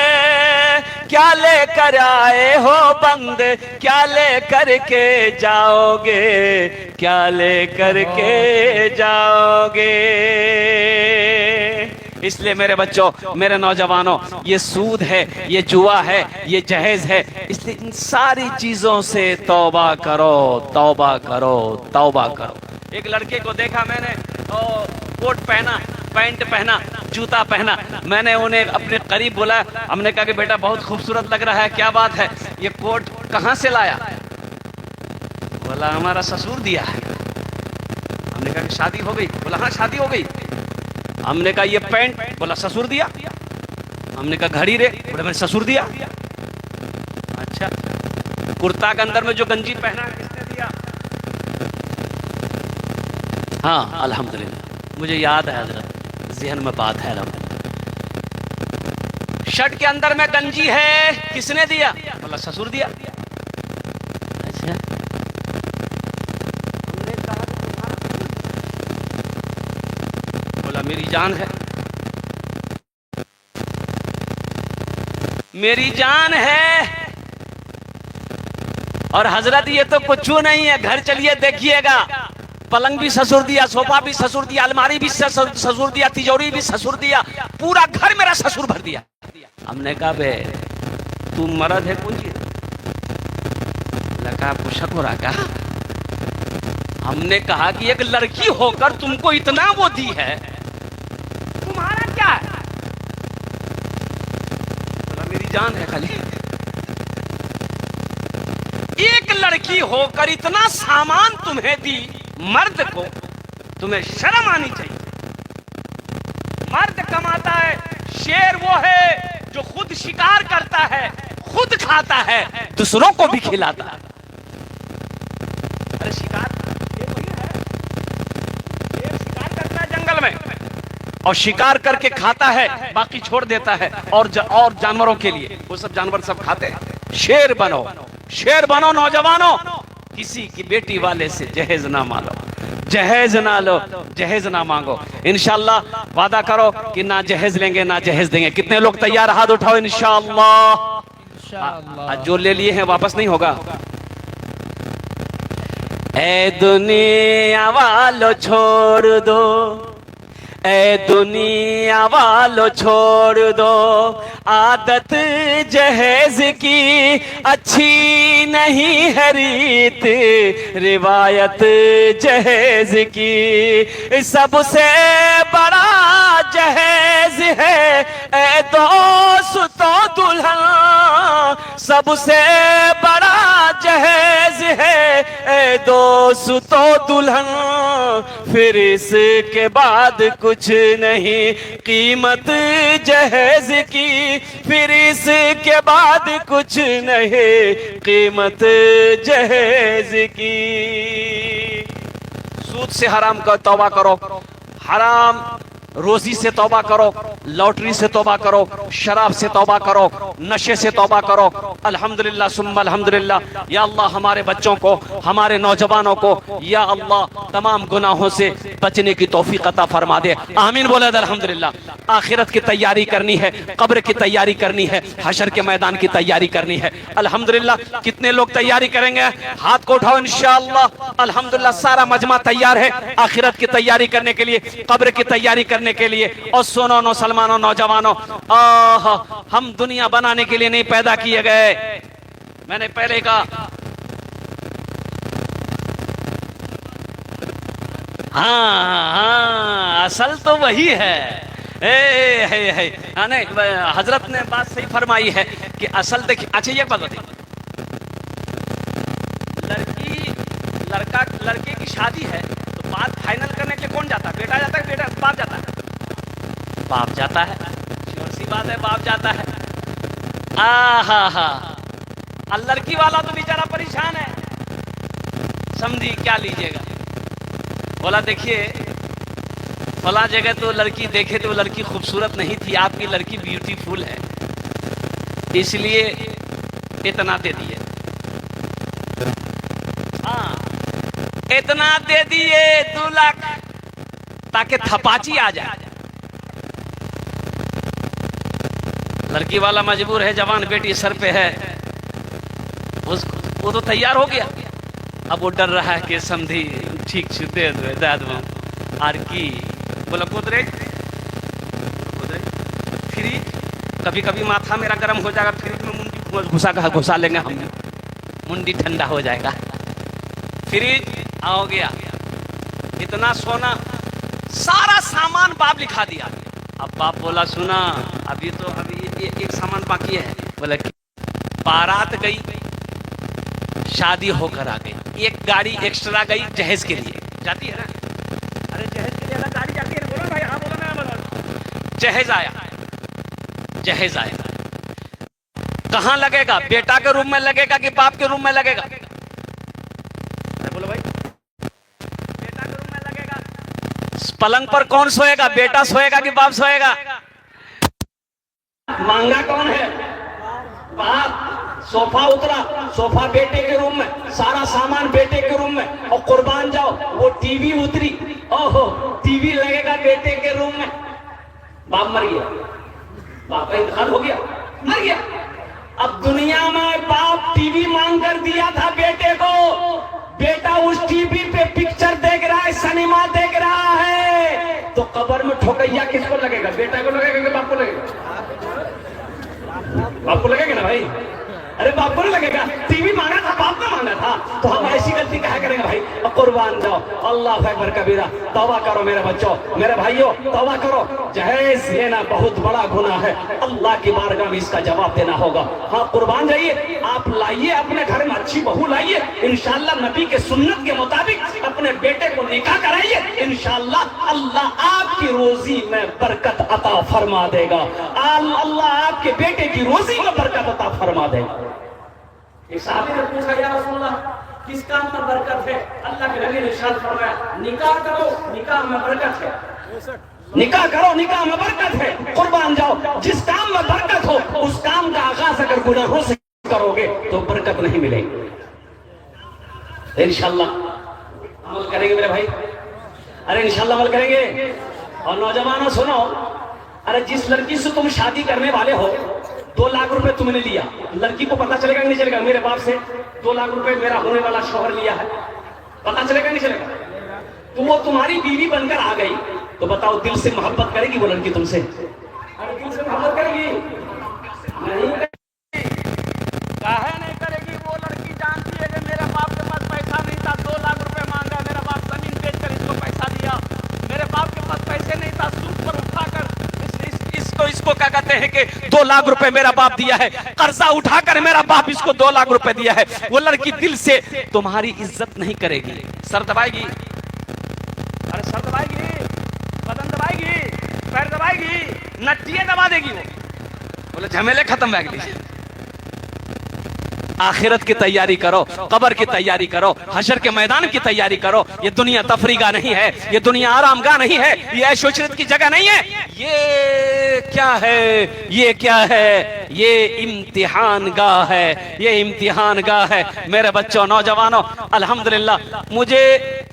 क्या लेकर आए हो बंदे, क्या लेकर के जाओगे, क्या लेकर के जाओगे। इसलिए मेरे बच्चों, मेरे नौजवानों, ये सूद है, ये जुआ है, ये जहेज है, इसलिए इन सारी चीजों से तौबा करो, तौबा करो, तौबा करो। एक लड़के को देखा मैंने, कोट पहना, पैंट पहना, जूता पहना। मैंने उन्हें अपने करीब बुलाया, हमने कहा कि बेटा बहुत खूबसूरत लग रहा है, क्या बात है, ये कोट कहाँ से लाया? बोला हमारा ससुर दिया है। हमने कहा कि शादी हो गई? बोला हाँ शादी हो गई। हमने कहा ये पैंट? बोला ससुर दिया। हमने कहा घड़ी रे? बोला मैंने ससुर दिया। अच्छा कुर्ता के अंदर में जो गंजी पहना है किसने दिया? हाँ अल्हम्दुलिल्लाह मुझे याद है हजरत, ज़हन में बात है अल्हम्दुलिल्लाह। शर्ट के अंदर में गंजी है, किसने दिया? बोला ससुर दिया। अच्छा हमने कहा बोला मेरी जान है, मेरी जान है। और हजरत ये तो कुछ नहीं है, घर चलिए देखिएगा, पलंग भी ससुर दिया, सोफा भी ससुर दिया, अलमारी भी ससुर दिया, तिजोरी भी ससुर दिया, पूरा घर मेरा ससुर भर दिया। हमने कहा बे तू मर्द है कौन चीज? लगा आपको शक हो रहा क्या? हमने कहा कि एक लड़की होकर तुमको इतना वो दी है, तुम्हारा क्या है? बोला मेरी जान है खाली। एक लड़की होकर इतना सामान तुम्हें दी, मर्द को तुम्हें शर्म आनी चाहिए। मर्द कमाता है, शेर वो है जो खुद शिकार करता है, खुद खाता है, दूसरों को भी खिलाता है। अरे शिकार ये वही है, शेर शिकार करता है जंगल में और शिकार करके खाता है, बाकी छोड़ देता है और जानवरों के लिए, वो सब जानवर सब खाते हैं। शेर बनो, शेर बनो नौजवानों। किसी की बेटी वाले से जहेज ना मांगो, जहेज ना लो, जहेज ना मांगो। इंशाअल्लाह वादा करो कि ना जहेज लेंगे ना जहेज देंगे। कितने लोग तैयार? हाथ उठाओ। इंशाअल्लाह। जो ले लिए हैं वापस नहीं होगा। ए दुनिया वालों छोड़ दो, ए दुनिया वालों छोड़ दो, आदत जहेज की अच्छी नहीं है रीत, रिवायत जहेज की सबसे बड़ा जहेज है ए दोस्तों दुल्हन, सबसे बड़ा जहेज है ए दोस्तों दुल्हन, फिर इसके बाद कुछ नहीं कीमत जहेज की, फिर इसके बाद कुछ नहीं कीमत जहेज की। सूद से हराम का तौबा करो, हराम रोजी से तौबा करो, लॉटरी से तौबा करो, शराब से तौबा करो, नशे से तौबा करो। अल्हम्दुलिल्लाह सुम्मा अल्हम्दुलिल्लाह। या अल्लाह हमारे बच्चों को, हमारे नौजवानों को या अल्लाह तमाम गुनाहों से बचने की तौफीक अता फरमा दे। आमीन बोले अल्हम्दुलिल्लाह। आखिरत की तैयारी करनी है, कब्र की तैयारी करनी है, हशर के मैदान की तैयारी करनी है। अल्हम्दुलिल्लाह कितने लोग तैयारी करेंगे? हाथ को उठाओ इंशाअल्लाह। अल्हम्दुलिल्लाह सारा मजमा तैयार है आखिरत की तैयारी करने के लिए, कब्र की तैयारी करने के लिए। और सुनो मुसलमानों, नौजवानों, हम दुनिया बनाने के लिए नहीं पैदा किए गए। मैंने पहले कहा, हाँ असल तो वही है। नहीं, हजरत ने बात सही फरमाई है कि असल देखिए। अच्छा ये बात बताइए, लड़के की शादी है तो बात फाइनल करने के लिए कौन जाता है? बेटा जाता है, बेटा बाप जाता है? बाप जाता है, श्योर सी बात है, बाप जाता है। लड़की वाला तो बेचारा परेशान है, समझी क्या लीजिएगा। बोला देखिए फला जगह तो लड़की देखे तो लड़की खूबसूरत नहीं थी, आपकी लड़की ब्यूटीफुल है, इसलिए इतना दे दिए। हाँ इतना दे दिए 2 लाख ताकि थपाची आ जाए। लड़की वाला मजबूर है, जवान बेटी सर पे है, वो तो तैयार हो गया। अब वो डर रहा है कि समझी ठीक छूते दाद आर की बोला कुदरे फ्रिज, कभी कभी माथा मेरा गर्म हो जाएगा, फ्रिज में मुंडी घुसा लेंगे हम, मुंडी ठंडा हो जाएगा। फ्रिज हो गया, इतना सोना, सारा सामान बाप लिखा दिया। अब बाप बोला सुना अभी एक सामान बाकी है। बोला बारात गई, शादी होकर आ गई, एक गाड़ी एक्स्ट्रा गई जहेज के लिए, जाती है ना? अरे जहेज के लिए अलग गाड़ी जाती है। बोला भाई, हाँ बोला मैं बोला। जहेज आया, कहाँ लगेगा? बेटा के रूम में लगेगा कि बाप के रूम में लगेगा? अरे बोलो भाई, बेटा के रूम में लगेगा। पलंग पर कौन सोएगा? बेटा सोएगा कि बाप सोएगा? मांगा कौन है? बाप। सोफा उतरा, सोफा बेटे के रूम में, सारा सामान बेटे के रूम में। और कुर्बान जाओ वो टीवी उतरी, ओहो टीवी लगेगा बेटे के रूम में। बाप मर गया, बाप का इंतकाल हो गया, मर गया। अब दुनिया में बाप टीवी मांग कर दिया था बेटे को, बेटा उस टीवी पे पिक्चर देख रहा है, सिनेमा देख रहा है, तो कब्र में ठोकैया किसको लगेगा? बेटा को लगेगा कि बाप को लगेगा? बाप को लगेगा ना भाई। अरे बाप को नहीं लगेगा, टीवी मांगा था, बाप ने मांगा था, तो हम ऐसी गलती क्या करेंगे भाई? और कुर्बान जाओ। अल्लाह अकबर कबीरा। तौबा करो मेरे बच्चों, मेरे भाइयों, तौबा करो। जहेज लेना बहुत बड़ा गुनाह है, अल्लाह की बारगाह में इसका जवाब देना होगा। हाँ कुर्बान जाइए, आप लाइए अपने घर में अच्छी बहू लाइए, इंशाअल्लाह नबी के सुन्नत के मुताबिक अपने बेटे को निकाह कराइए, इंशाअल्लाह अल्लाह आपकी रोजी में बरकत अता फरमा देगा। अल्लाह आपके बेटे की रोजी में बरकत अता फरमा देगा। एक साहबी ने पूछा, या रसूलल्लाह किस काम में बरकत है? अल्लाह के नबी ने इरशाद फरमाया, निकाह करो, निकाह में बरकत है। निकाह करो, निकाह में बरकत है। कुर्बान जाओ, जिस काम में बरकत हो उस काम का आगाज अगर गुनाहों से करोगे तो बरकत नहीं मिलेगी। इंशाअल्लाह अमल करेंगे मेरे भाई, अरे इंशाअल्लाह अमल करेंगे। और नौजवानों सुनो, अरे जिस लड़की से तुम शादी करने वाले हो, 2 लाख रुपए तुमने लिया, लड़की को पता चलेगा नहीं चलेगा? मेरे बाप से 2 लाख रुपए मेरा होने वाला शौहर लिया है, पता चलेगा नहीं चलेगा? तो वो तुम्हारी बीवी बनकर आ गई, तो बताओ दिल से मोहब्बत करेगी वो लड़की तुमसे? अरे दिल से मोहब्बत करेगी? नहीं काहे नहीं करेगी? वो लड़की जानती है कि मेरे बाप के पास पैसा नहीं था, 2 लाख रुपए मांगा, मेरा बाप जमीन बेचकर इसको पैसा दिया, मेरे बाप के पास पैसे नहीं था, सूद पर उठाकर इसको क्या कहते हैं कि 2 लाख रुपए मेरा बाप दिया है, कर्जा उठाकर मेरा बाप इसको 2 लाख रुपए दिया है। वो लड़की दिल से तुम्हारी इज्जत नहीं करेगी, सर दबाएगी, अरे सर दबाएगी, बदन दबाएगी, पैर दबाएगी, नट्टियां दबा देगी। वो बोले झमेले खत्म बैग लीजिए। आखिरत की तैयारी करो, कब्र की तैयारी करो, हशर के मैदान की तैयारी करो। ये दुनिया तफरीगा नहीं है, ये दुनिया आरामगाह नहीं है, ये ऐशोशरत की जगह नहीं है। ये क्या है? ये क्या है? ये इम्तिहान गाह है, ये इम्तिहान गाह है। मेरे बच्चों, नौजवानों, अल्हम्दुलिल्लाह मुझे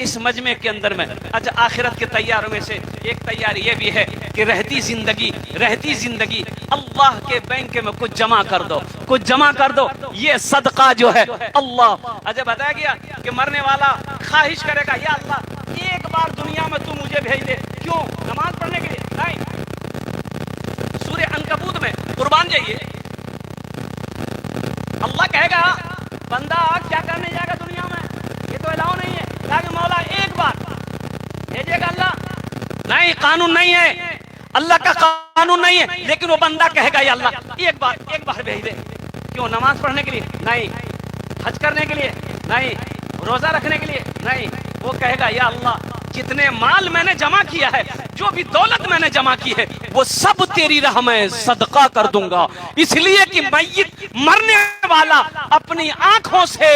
इस मजमे के अंदर में अच्छा आखिरत की तैयारियों में से एक तैयारी ये भी है कि रहती जिंदगी अल्लाह के बैंक में कुछ जमा कर दो, कुछ जमा कर दो। ये सदका जो है अल्लाह, अच्छा बताया गया कि मरने वाला ख्वाहिश करेगा, या अल्लाह एक बार दुनिया में तू मुझे भेज दे। क्यों? नमाज पढ़ने के लिए नहीं। सूरह अनकबूत में कुर्बान जाइए, अल्लाह कहेगा बंदा क्या करने जाएगा दुनिया में, ये तो अलाउ नहीं है। लेकिन मौला एक बार भेजेगा अल्लाह, नहीं कानून नहीं है, अल्लाह का कानून नहीं है, लेकिन वो बंदा कहेगा या अल्लाह एक बार भेज दे। क्यों? नमाज पढ़ने के लिए नहीं, हज करने के लिए नहीं, रोजा रखने के लिए नहीं। वो कहेगा या अल्लाह जितने माल मैंने जमा किया है, जो भी दौलत मैंने जमा की है, वो सब तेरी राह में सदका कर दूंगा। इसलिए कि मय्यत मरने वाला अपनी आंखों से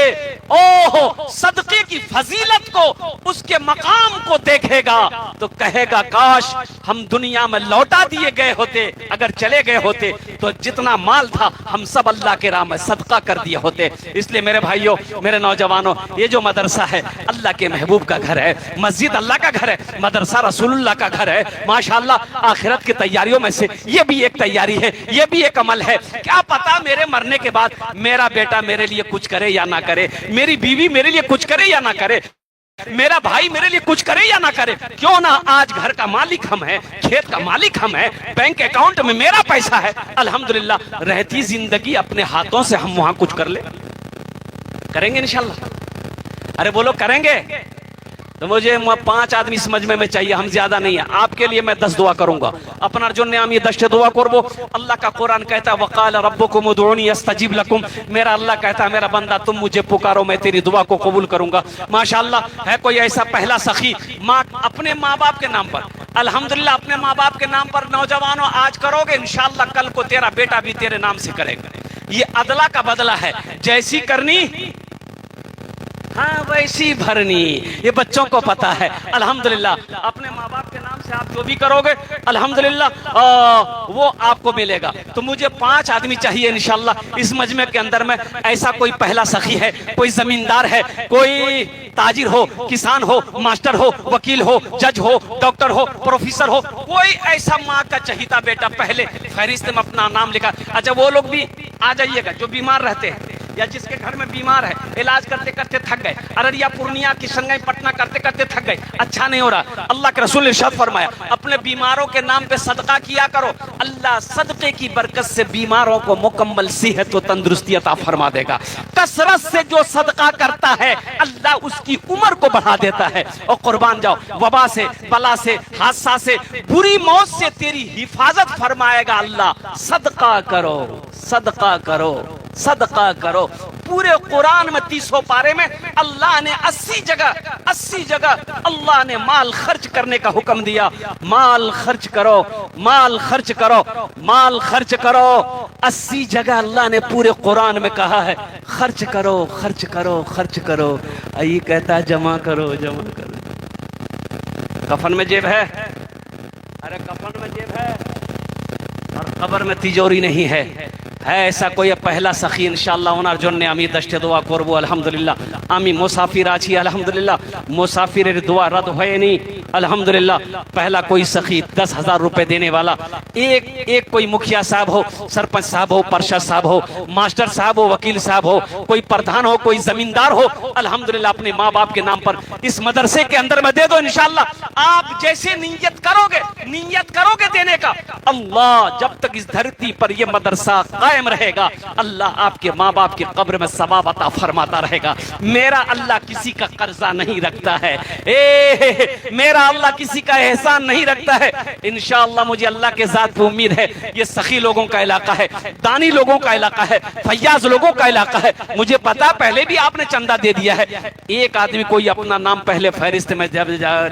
ओह सदके की फजीलत को, उसके मकाम को देखेगा तो कहेगा काश हम दुनिया में लौटा दिए गए होते, अगर चले गए होते तो जितना माल था हम सब अल्लाह के राह में सदका कर दिए होते। इसलिए मेरे भाइयों, मेरे नौजवानों, ये जो मदरसा है अल्लाह के महबूब का घर है, मस्जिद अल्लाह का घर है, मदरसा रसूलुल्लाह का घर है। माशाअल्लाह आखिरत की तैयारियों में से ये भी एक तैयारी है, ये भी एक अमल है। क्या पता मेरे मरने के बाद मेरा बेटा मेरे लिए कुछ करे या ना करे, मेरी बीवी मेरे लिए कुछ करे या ना करे, मेरा भाई मेरे लिए कुछ करे या ना करे। क्यों ना आज घर का मालिक हम हैं, खेत का मालिक हम हैं, बैंक अकाउंट में मेरा पैसा है, अल्हम्दुलिल्लाह रहती जिंदगी अपने हाथों से हम वहां कुछ कर ले, करेंगे इंशाल्लाह। अरे बोलो करेंगे? तो मुझे 5 आदमी इस मजमे में चाहिए, हम ज्यादा नहीं है। आपके लिए मैं 10 दुआ करूंगा, अपना जो नाम ये 10 दुआ करबो। अल्लाह का कुरान कहता है वकाल रब्बुकुम उदऊनी अस्तजीब लकुम, मेरा अल्लाह कहता है मेरा बंदा तुम मुझे पुकारो मैं तेरी दुआ को कबूल करूंगा। माशाअल्लाह है कोई ऐसा पहला सखी माँ अपने माँ बाप के नाम पर, अल्हम्दुलिल्लाह अपने माँ बाप के नाम पर नौजवानों आज करोगे, इंशाअल्लाह कल को तेरा बेटा भी तेरे नाम से करेगा। ये अदला का बदला है, जैसी करनी हाँ वैसी भरनी, ये बच्चों को पता है। अल्हम्दुलिल्लाह अपने माँ बाप के नाम से आप जो भी करोगे अल्हम्दुलिल्लाह वो आपको मिलेगा। तो मुझे 5 आदमी चाहिए इंशाअल्लाह इस मजमे के अंदर में। ऐसा कोई पहला सखी है, कोई जमींदार है, कोई ताजिर हो, किसान हो, मास्टर हो, वकील हो, जज हो, डॉक्टर हो, प्रोफेसर हो, कोई ऐसा माँ का चहीता बेटा पहले फहरिस्त में अपना नाम लिखा। अच्छा वो लोग भी आ जाइएगा जो बीमार रहते हैं या जिसके घर में बीमार है, इलाज करते करते थक गए, अररिया पूर्णिया किशनगंज पटना करते करते थक गए, अच्छा नहीं हो रहा, अल्लाह के रसूल ने इरशाद फरमाया अपने बीमारों के नाम पे सदका किया करो, अल्लाह सदके की बरकत से बीमारों को मुकम्मल सेहत व तंदुरुस्ती अता फरमा देगा। कसरत से जो सदका करता है अल्लाह उसकी उम्र को बढ़ा देता है। और कुर्बान जाओ, वबा से, बला से, हादसा से, बुरी मौत से तेरी हिफाजत फरमाएगा अल्लाह। सदका करो, सदका करो, सदका करो। पूरे कुरान में 30 पारे में अल्लाह ने 80 जगह अल्लाह ने माल खर्च करने का हुक्म दिया। माल खर्च करो, माल खर्च करो, माल खर्च करो। 80 जगह अल्लाह ने पूरे कुरान में कहा है खर्च करो, खर्च करो, खर्च करो। ये कहता है जमा करो, जमा करो। कफन में जेब है, अरे कफन में जेब है और कब्र में तिजोरी नहीं है। ऐसा कोई पहला सखी इंशाअल्लाह ওনার জন্য আমি 10টি দোয়া করব। আলহামদুলিল্লাহ আমি মুসাফির আছি, আলহামদুলিল্লাহ মুসাফিরের দোয়া रद्द হয়নি। अल्हम्दुलिल्लाह पहला कोई सखी 10,000 रुपए देने वाला, एक कोई मुखिया साहब हो, सरपंच साहब हो, पार्षद साहब हो, मास्टर साहब हो, वकील साहब हो, कोई प्रधान हो, कोई जमींदार हो, अल्हम्दुलिल्लाह अपने माँ बाप के नाम पर इस मदरसे के अंदर में दे दो। इंशाअल्लाह आप जैसे नीयत करोगे देने का, अल्लाह जब तक इस धरती पर यह मदरसा कायम रहेगा अल्लाह आपके माँ बाप के कब्र में सवाब अता फरमाता रहेगा। मेरा अल्लाह किसी का कर्जा नहीं रखता है, मेरा अल्लाह किसी का एहसान नहीं रखता है। इंशाअल्लाह मुझे अल्लाह के जात पे उम्मीद है ये सखी लोगों का इलाका है, दानी लोगों का इलाका है, फैयाज लोगों का इलाका है। मुझे पता पहले भी आपने चंदा दे दिया है। एक आदमी कोई अपना नाम पहले फहरिस्त में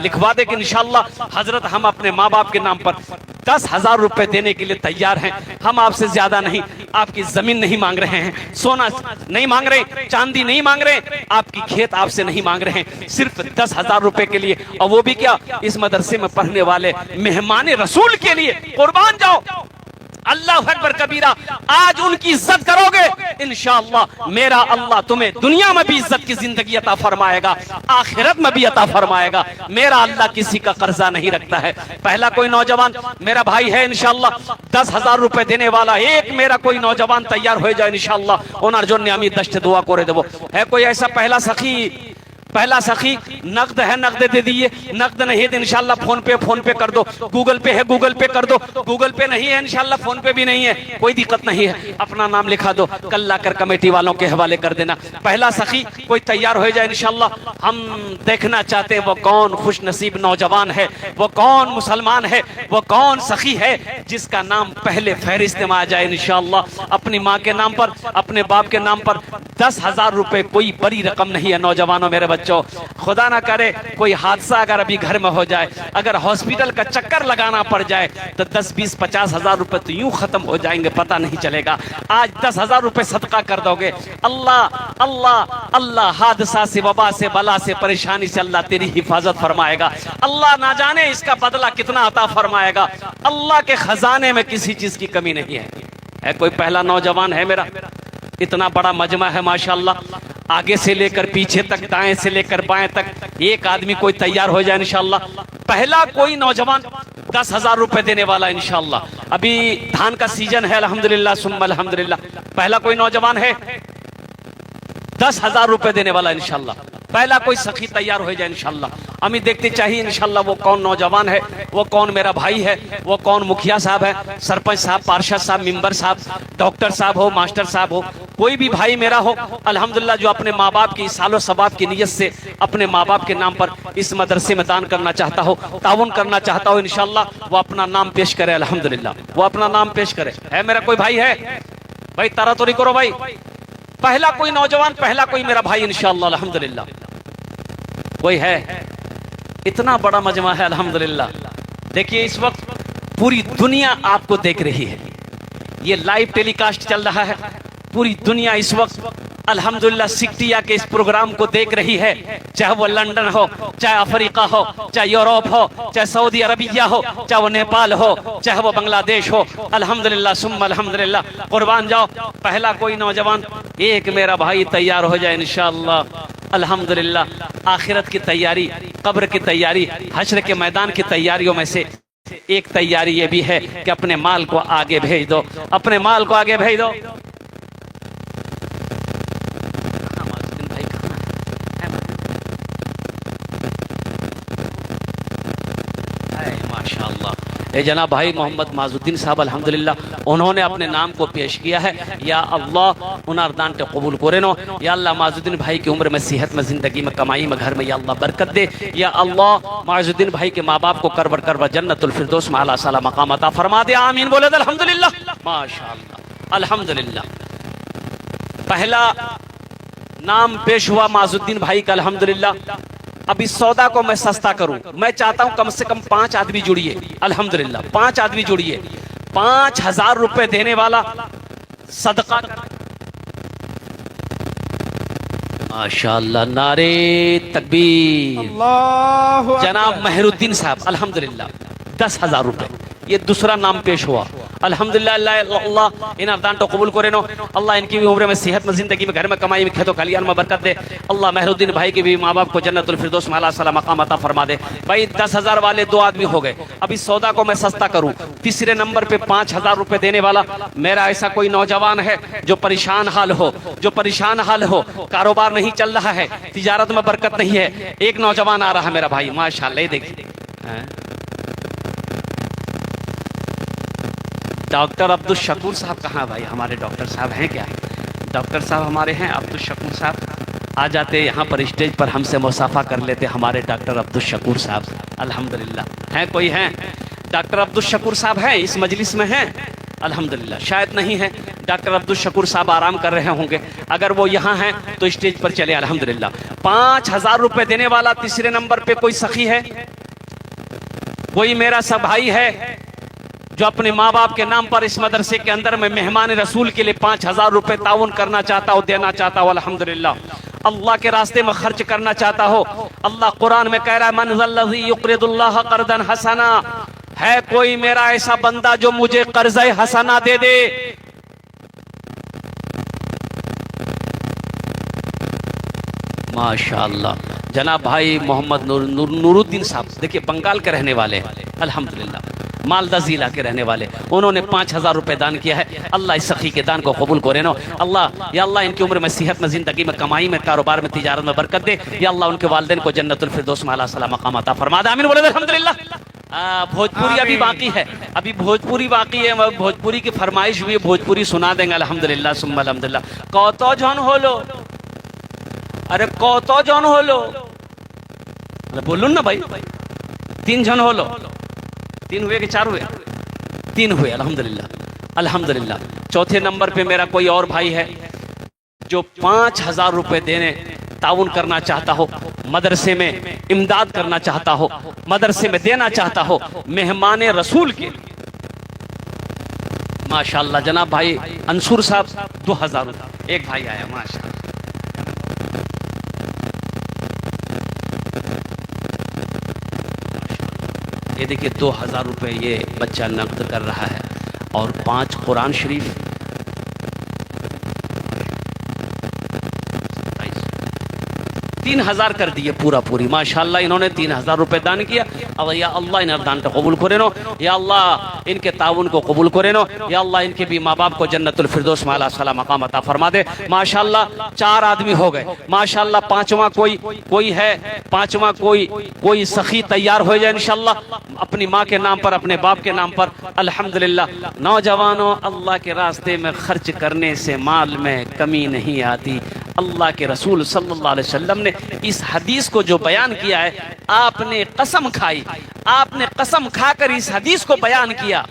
लिखवा दे कि इंशाअल्लाह हजरत हम अपने माँ बाप बाप के नाम पर 10,000 रुपए देने के लिए तैयार हैं। हम आपसे ज्यादा नहीं, आपकी जमीन नहीं मांग रहे हैं, सोना नहीं मांग रहे, चांदी नहीं मांग रहे, आपकी खेत आपसे नहीं मांग रहे हैं, सिर्फ 10,000 रुपए के लिए, और वो भी क्या, इस मदरसे में पढ़ने वाले मेहमान रसूल के लिए। कुर्बान जाओ, अल्लाह अकबर कबीरा। आज उनकी इज्जत करोगे, इंशाअल्लाह मेरा अल्लाह तुम्हें दुनिया में भी इज्जत की जिंदगी अता फरमाएगा, आखिरत में भी अता फरमाएगा। मेरा अल्लाह किसी का कर्जा नहीं रखता है। पहला कोई नौजवान मेरा भाई है इंशाअल्लाह 10,000 रुपए देने वाला, एक मेरा कोई नौजवान तैयार हो जाए इंशाअल्लाह, ओनर जो नियामी दश्त दुआ करे देवो। है कोई ऐसा पहला सखी नकद है, नकद दे दिए, नकद नहीं है तो इंशाल्लाह फोन पे कर दो, गूगल पे है गूगल पे कर दो, गूगल पे नहीं है इंशाल्लाह फोन पे भी नहीं है, कोई दिक्कत नहीं है, अपना नाम लिखा दो, कल लाकर कमेटी वालों के हवाले कर देना। पहला सखी कोई तैयार हो जाए इंशाल्लाह। हम देखना चाहते हैं वो कौन खुश नसीब नौजवान है, वो कौन मुसलमान है, वो कौन सखी है जिसका नाम पहले फहरिस्त में आ जाए इंशाल्लाह। अपनी माँ के नाम पर, अपने बाप के नाम पर 10,000 रुपए कोई बड़ी रकम नहीं है नौजवानों मेरे बच्चों। खुदा ना करे कोई हादसा अगर अभी घर में हो जाए, अगर हॉस्पिटल का चक्कर लगाना पड़ जाए तो 10, 20, 50,000 रुपए तो यूं खत्म हो जाएंगे, पता नहीं चलेगा। आज 10,000 रुपए सदका कर दोगे, अल्लाह अल्लाह अल्लाह हादसा से, वबा से, बला से, परेशानी से अल्लाह तेरी हिफाजत फरमाएगा। अल्लाह ना जाने इसका बदला कितना अता फरमाएगा। अल्लाह के खजाने में किसी चीज की कमी नहीं है। कोई पहला नौजवान है मेरा, इतना बड़ा मजमा है माशाअल्लाह, आगे से लेकर पीछे तक, दाएं से लेकर बाएं तक, एक आदमी कोई तैयार हो जाए इंशाअल्लाह। पहला कोई नौजवान 10,000 रुपए देने वाला इंशाअल्लाह। अभी धान का सीजन है अल्हम्दुलिल्लाह सुम्मा अल्हम्दुलिल्लाह। पहला कोई नौजवान है 10,000 रुपए देने वाला इंशाअल्लाह। पहला कोई सखी तैयार हो जाए इंशाअल्लाह। हमें देखते चाहिए इंशाअल्लाह वो कौन नौजवान है, वो कौन मेरा भाई है, वो कौन मुखिया साहब है, सरपंच साहब, पार्षद साहब, मेंबर साहब, डॉक्टर साहब हो, मास्टर साहब हो, कोई भी भाई मेरा हो अल्हम्दुलिल्लाह, जो अपने माँ बाप की सालो सवाब की नियत से अपने माँ बाप के नाम पर इस मदरसे में दान करना चाहता हो, ताउन करना चाहता हो इंशाअल्लाह, वो अपना नाम पेश करे अल्हम्दुलिल्लाह, वो अपना नाम पेश करे। है मेरा कोई भाई है भाई, तारा तो नहीं करो भाई। पहला कोई नौजवान, पहला कोई मेरा भाई इंशाअल्लाह अल्हम्दुलिल्लाह। कोई है? इतना बड़ा मजमा है अल्हम्दुलिल्लाह। देखिए इस वक्त पूरी दुनिया आपको देख रही है, ये लाइव टेलीकास्ट चल रहा है, पूरी दुनिया इस वक्त अल्हम्दुलिल्लाह सिकटिया के इस प्रोग्राम को देख रही है, चाहे वो लंदन हो, चाहे अफ्रीका हो, चाहे यूरोप हो, चाहे सऊदी अरबिया हो, चाहे वो नेपाल हो, चाहे वो बांग्लादेश हो, अल्हम्दुलिल्लाह सुम्मा अल्हम्दुलिल्लाह। कुर्बान जाओ, पहला कोई नौजवान, एक मेरा भाई तैयार हो जाए इंशाअल्लाह अल्हम्दुलिल्लाह। आखिरत की तैयारी, कब्र की तैयारी, हश्र के मैदान की तैयारियों में से एक तैयारी ये भी है कि अपने माल को आगे भेज दो, अपने माल को आगे भेज दो। माशाअल्लाह, जनाब भाई मोहम्मद माजुद्दीन साहब अल्हम्दुलिल्लाह, उन्होंने अपने नाम को पेश किया है। या अल्लाह उनार दान के कबूल करे नो, या अल्लाह माजुद्दीन भाई की उम्र में, सेहत में, जिंदगी में, कमाई में, घर में या अल्लाह बरकत दे। या अल्लाह माजुद्दीन भाई के माँ बाप को करबर करबर जन्नतुल फिरदौस में आला साला मकाम अता फरमा दे। आमीन बोले अल्हम्दुलिल्लाह माशाअल्लाह अल्हम्दुलिल्लाह। पहला नाम पेश हुआ माजुद्दीन भाई का अल्हम्दुलिल्लाह। अब इस सौदा को मैं सस्ता करूं, मैं चाहता हूं कम से कम 5 आदमी जुड़िए अल्हम्दुलिल्लाह, 5 आदमी जुड़िए। 5,000 रुपए देने वाला सदका, माशाअल्लाह, नारे तकबीर। जनाब मेहरुद्दीन साहब अल्हम्दुलिल्लाह 10,000 रुपए, ये दूसरा नाम पेश हुआ अल्हम्दुलिल्लाह। अल्लाह इन अरदान तो कबूल करे नो, अल्लाह इनकी भी उम्र में, सेहत में, जिंदगी में, घर में, कमाई में, खेतों खलियान में बरकत दे। अल्लाह मेहरुद्दीन भाई के भी माँ बाप को जन्नतुल फिरदौस में आला साला मकाम अता फरमा दे। भाई 10,000 वाले 2 आदमी हो गए। अब इस सौदा को मैं सस्ता करूं, तीसरे नंबर पे 5,000 रुपए देने वाला मेरा ऐसा कोई नौजवान है जो परेशान हाल हो, जो परेशान हाल हो, कारोबार नहीं चल रहा है, तिजारत में बरकत नहीं है, एक नौजवान आ रहा है मेरा भाई माशाअल्लाह। देखिए डॉक्टर अब्दुल शकूर साहब कहाँ भाई? हमारे डॉक्टर साहब हैं क्या? डॉक्टर साहब हमारे हैं, अब्दुल शकूर साहब आ जाते यहाँ पर स्टेज पर, हमसे मुसाफा कर लेते हमारे डॉक्टर अब्दुल शकूर साहब अल्हम्दुलिल्लाह। हैं कोई हैं? डॉक्टर अब्दुल शकूर साहब हैं इस मजलिस में हैं अल्हम्दुलिल्लाह? शायद नहीं है, डॉक्टर अब्दुल शकूर साहब आराम कर रहे होंगे। अगर वो यहाँ हैं तो स्टेज पर चले अल्हम्दुलिल्लाह। 5,000 रुपए देने वाला तीसरे नंबर पे कोई सखी है? कोई मेरा सब भाई है जो अपने माँ बाप के नाम पर इस मदरसे के अंदर में मेहमान रसूल के लिए 5,000 रुपए ताउन करना चाहता हो, देना चाहता हो, अल्हम्दुलिल्लाह अल्लाह के रास्ते में खर्च करना चाहता हो। अल्लाह कुरान में कह रहा है मन ज़ल्लज़ी युक़रिदुल्लाह क़र्ज़न हसना, है कोई मेरा ऐसा बंदा जो मुझे कर्ज़े हसना दे दे। माशाअल्लाह जनाब भाई मोहम्मद नूरुद्दीन साहब, देखिए बंगाल के रहने वाले हैं, अल्हम्दुलिल्लाह मालदा जिला के रहने वाले, उन्होंने 5,000 रुपए दान किया है। अल्लाह इस सखी के दान को कबूल करे नो। अल्लाह या अल्लाह इनकी उम्र में, सेहत में, जिंदगी में, कमाई में, कारोबार में, तिजारत में बरकत दे। या अल्लाह उनके वालिदैन को जन्नतुल फिरदौस में आला सला मकाम अता फरमा दे। आमीन बोले अल्हम्दुलिल्लाह। भोजपुरी अभी बाकी है, अभी भोजपुरी बाकी है, भोजपुरी की फरमाइश हुई, भोजपुरी सुना देंगे अल्हम्दुलिल्लाह सुम्मा अल्हम्दुलिल्लाह। कौतो जन होलो, अरे कौतो जन होलो, बोलून ना भाई, 3 जन होलो, 3 हुए कि 4 हुए? 3 हुए अल्हम्दुलिल्लाह अल्हम्दुलिल्लाह। चौथे नंबर पे मेरा कोई और भाई है जो 5,000 रुपए देने ताउन करना चाहता हो, मदरसे में इमदाद करना चाहता हो, मदरसे में देना चाहता हो मेहमान रसूल के। माशाअल्लाह जनाब भाई अंसुर साहब 2,000 रुपए, एक भाई आया माशाअल्लाह। ये देखिए 2,000 रुपए ये बच्चा नकद कर रहा है और 5 कुरान शरीफ, 3,000 कर दिए पूरा पूरी। माशाअल्लाह इन्होंने 3,000 रुपए दान किया। अब या अल्लाह इन दान को कबूल करे नो, या अल्लाह इनके ताउन को कबूल करे नो, या अल्लाह इनके भी माँ बाप को जन्नतुल फिरदौस में आला सला मकाम अता फरमा दे। माशाअल्लाह 4 आदमी हो गए। माशाअल्लाह 5वां कोई है, 5वां कोई सखी तैयार हो जाए इंशाअल्लाह अपनी माँ के नाम पर, अपने बाप के नाम पर। अल्हम्दुलिल्लाह नौजवानों, अल्लाह के रास्ते में खर्च करने से माल में कमी नहीं आती। अल्लाह के रसूल सल्लल्लाहु अलैहि वसल्लम ने इस हदीस को जो बयान किया है, आपने कसम खाई, आपने कसम खाकर इस हदीस को बयान किया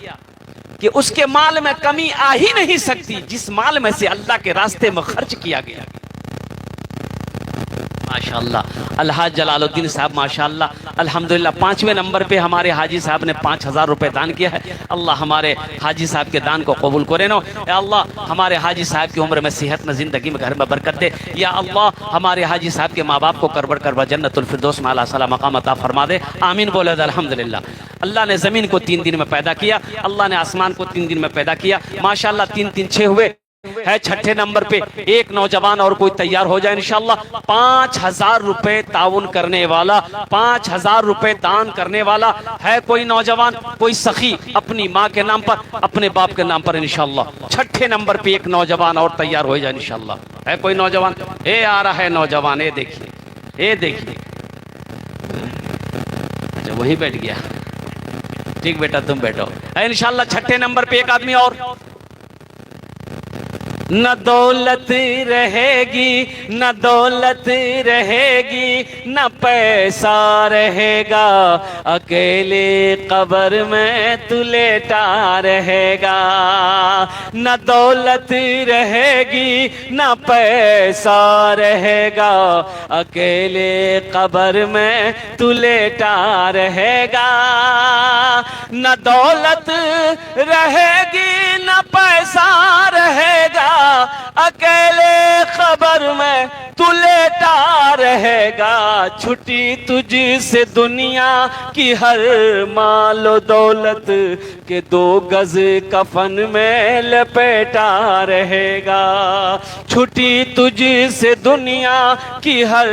कि उसके माल में कमी आ ही नहीं सकती जिस माल में से अल्लाह के रास्ते में खर्च किया गया। माशाअल्लाह अलहाज जलालुद्दीन साहब माशाअल्लाह अल्हम्दुलिल्लाह 5वें नंबर पे हमारे हाजी साहब ने 5,000 रुपए दान किया है। अल्लाह हमारे हाजी साहब के दान को कबूल करे नो। या अल्लाह हमारे हाजी साहब की उम्र में, सेहत में, जिंदगी में, घर में बरकत दे। या अल्लाह हमारे हाजी साहब के माँ बाप को करबड़ करबड़ जन्नतुल फिरदौस में आला सला मकाम अता फरमा दे। आमीन बोले अल्हम्दुलिल्लाह। अल्लाह ने जमीन को 3 दिन में पैदा किया, अल्लाह ने आसमान को 3 दिन में पैदा किया। माशाअल्लाह 3 3 6 हुए है। छठे नंबर पे एक नौजवान और कोई तैयार हो जाए इंशाअल्लाह 5,000 रुपए ताउन करने वाला, 5,000 रुपए दान करने वाला है कोई नौजवान, कोई सखी अपनी माँ के नाम पर, अपने बाप के नाम पर इंशाअल्लाह। छठे नंबर पे एक नौजवान और तैयार हो जाए इंशाअल्लाह। है कोई नौजवान? ए आ रहा है नौजवान, ये देखिए, ये देखिए। अच्छा वही बैठ गया, ठीक बेटा तुम बैठो। इंशाअल्लाह छठे नंबर पे एक आदमी और। न दौलत रहेगी, न दौलत रहेगी, न पैसा रहेगा, अकेले कब्र में तू लेटा रहेगा। न दौलत रहेगी, न पैसा रहेगा, अकेले कब्र में तू लेटा रहेगा। न दौलत रहेगी, न पैसा रहेगा, अकेले खबर में तू लेटा रहेगा। छुट्टी तुझसे दुनिया की हर मालो दौलत के 2 गज कफन में लपेटा रहेगा। छुट्टी तुझसे दुनिया की हर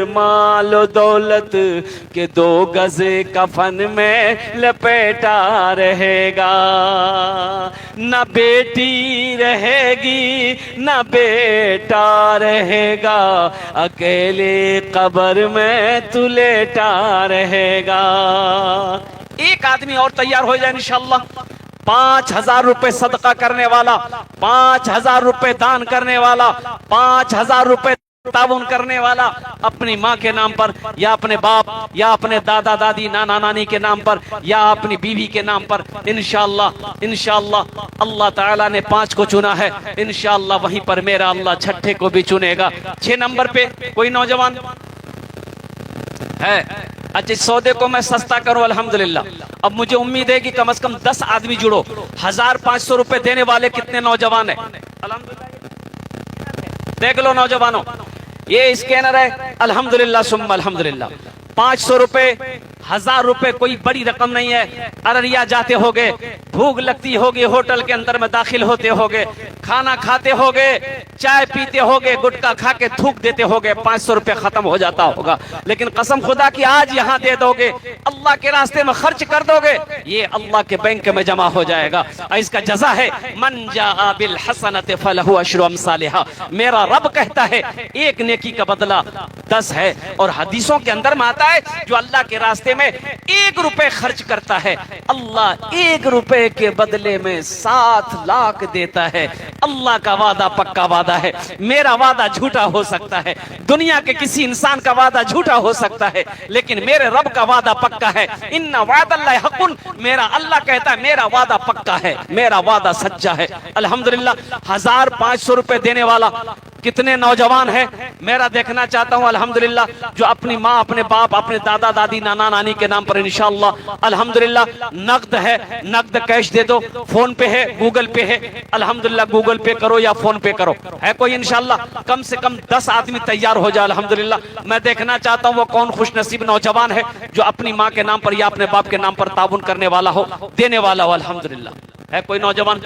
मालो दौलत के 2 गज कफन में लपेटा रहेगा। न बेटी रहेगी, न बेटा रहेगा, अकेले कब्र में तू लेटा रहेगा। एक आदमी और तैयार हो जाए इंशाअल्लाह 5,000 रुपए सदका करने वाला, 5,000 रुपए दान करने वाला, 5,000 रुपए ताउन करने वाला अपनी माँ के नाम पर, या अपने बाप, या अपने दादा दादी, नाना नानी के नाम पर, या अपनी बीवी के नाम पर। इंशाअल्लाह इंशाअल्लाह अल्लाह ताला ने 5 को चुना है, इंशाअल्लाह वहीं पर मेरा अल्लाह छठे को भी चुनेगा। 6 नंबर पे कोई नौजवान है, अच्छा, इस सौदे को मैं सस्ता करूं अल्हम्दुलिल्लाह। अब मुझे उम्मीद है कि कम से कम 10 आदमी जुड़ो। 1500 रुपए देने वाले कितने नौजवान है अल्हम्दुलिल्लाह। देख लो नौजवानों, ये स्कैनर है अल्हम्दुलिल्लाह सुम्मा अल्हम्दुलिल्लाह। 500 रुपए, 1000 रुपए कोई बड़ी रकम नहीं है। अररिया जाते होगे, भूख लगती होगी, होटल के अंदर में दाखिल होते होगे, खाना खाते होगे, चाय पीते होगे, गुटखा खा के थूक देते होगे, 500 रुपए खत्म हो जाता होगा। लेकिन कसम खुदा की आज यहाँ दे दोगे, अल्लाह के रास्ते में खर्च कर दोगे, ये अल्लाह के बैंक में जमा हो जाएगा। और इसका जजा है मन जाअ बिल हसनति फलहु अशरु अमसालिहा। मेरा रब कहता है एक नेकी का बदला 10 है। और हदीसों के अंदर में आता है जो अल्लाह के रास्ते में 1 रुपए खर्च करता है, अल्लाह 1 रुपए के बदले में 7 लाख देता है। अल्लाह का वादा पक्का वादा है। मेरा वादा झूठा हो सकता है, दुनिया के किसी इंसान का वादा झूठा हो सकता है, लेकिन मेरे रब का वादा पक्का है। इन्ना वादल्लाहि हक़्क़ुन, मेरा अल्लाह कहता है मेरा वादा पक्का है, मेरा वादा सच्चा है। अल्हम्दुलिल्लाह 1500 रुपए देने वाला कितने नौजवान है मेरा देखना चाहता हूं अल्हम्दुलिल्लाह, जो अपनी माँ, अपने बाप, अपने दादा दादी, नाना नानी के नाम पर इंशाअल्लाह अल्हम्दुलिल्लाह नकद है, नकद कैश दे दो, फोन पे है, गूगल पे है, अल्हम्दुलिल्लाह गूगल पे करो या फोन पे करो, है कोई इंशाअल्लाह। कम से कम 10 आदमी तैयार हो जाए अल्हम्दुलिल्लाह। मैं देखना चाहता हूं वो कौन खुश नसीब नौजवान है जो अपनी माँ के नाम पर या अपने बाप के नाम पर ताउन करने वाला हो, देने वाला हो अल्हम्दुलिल्लाह। है कोई नौजवान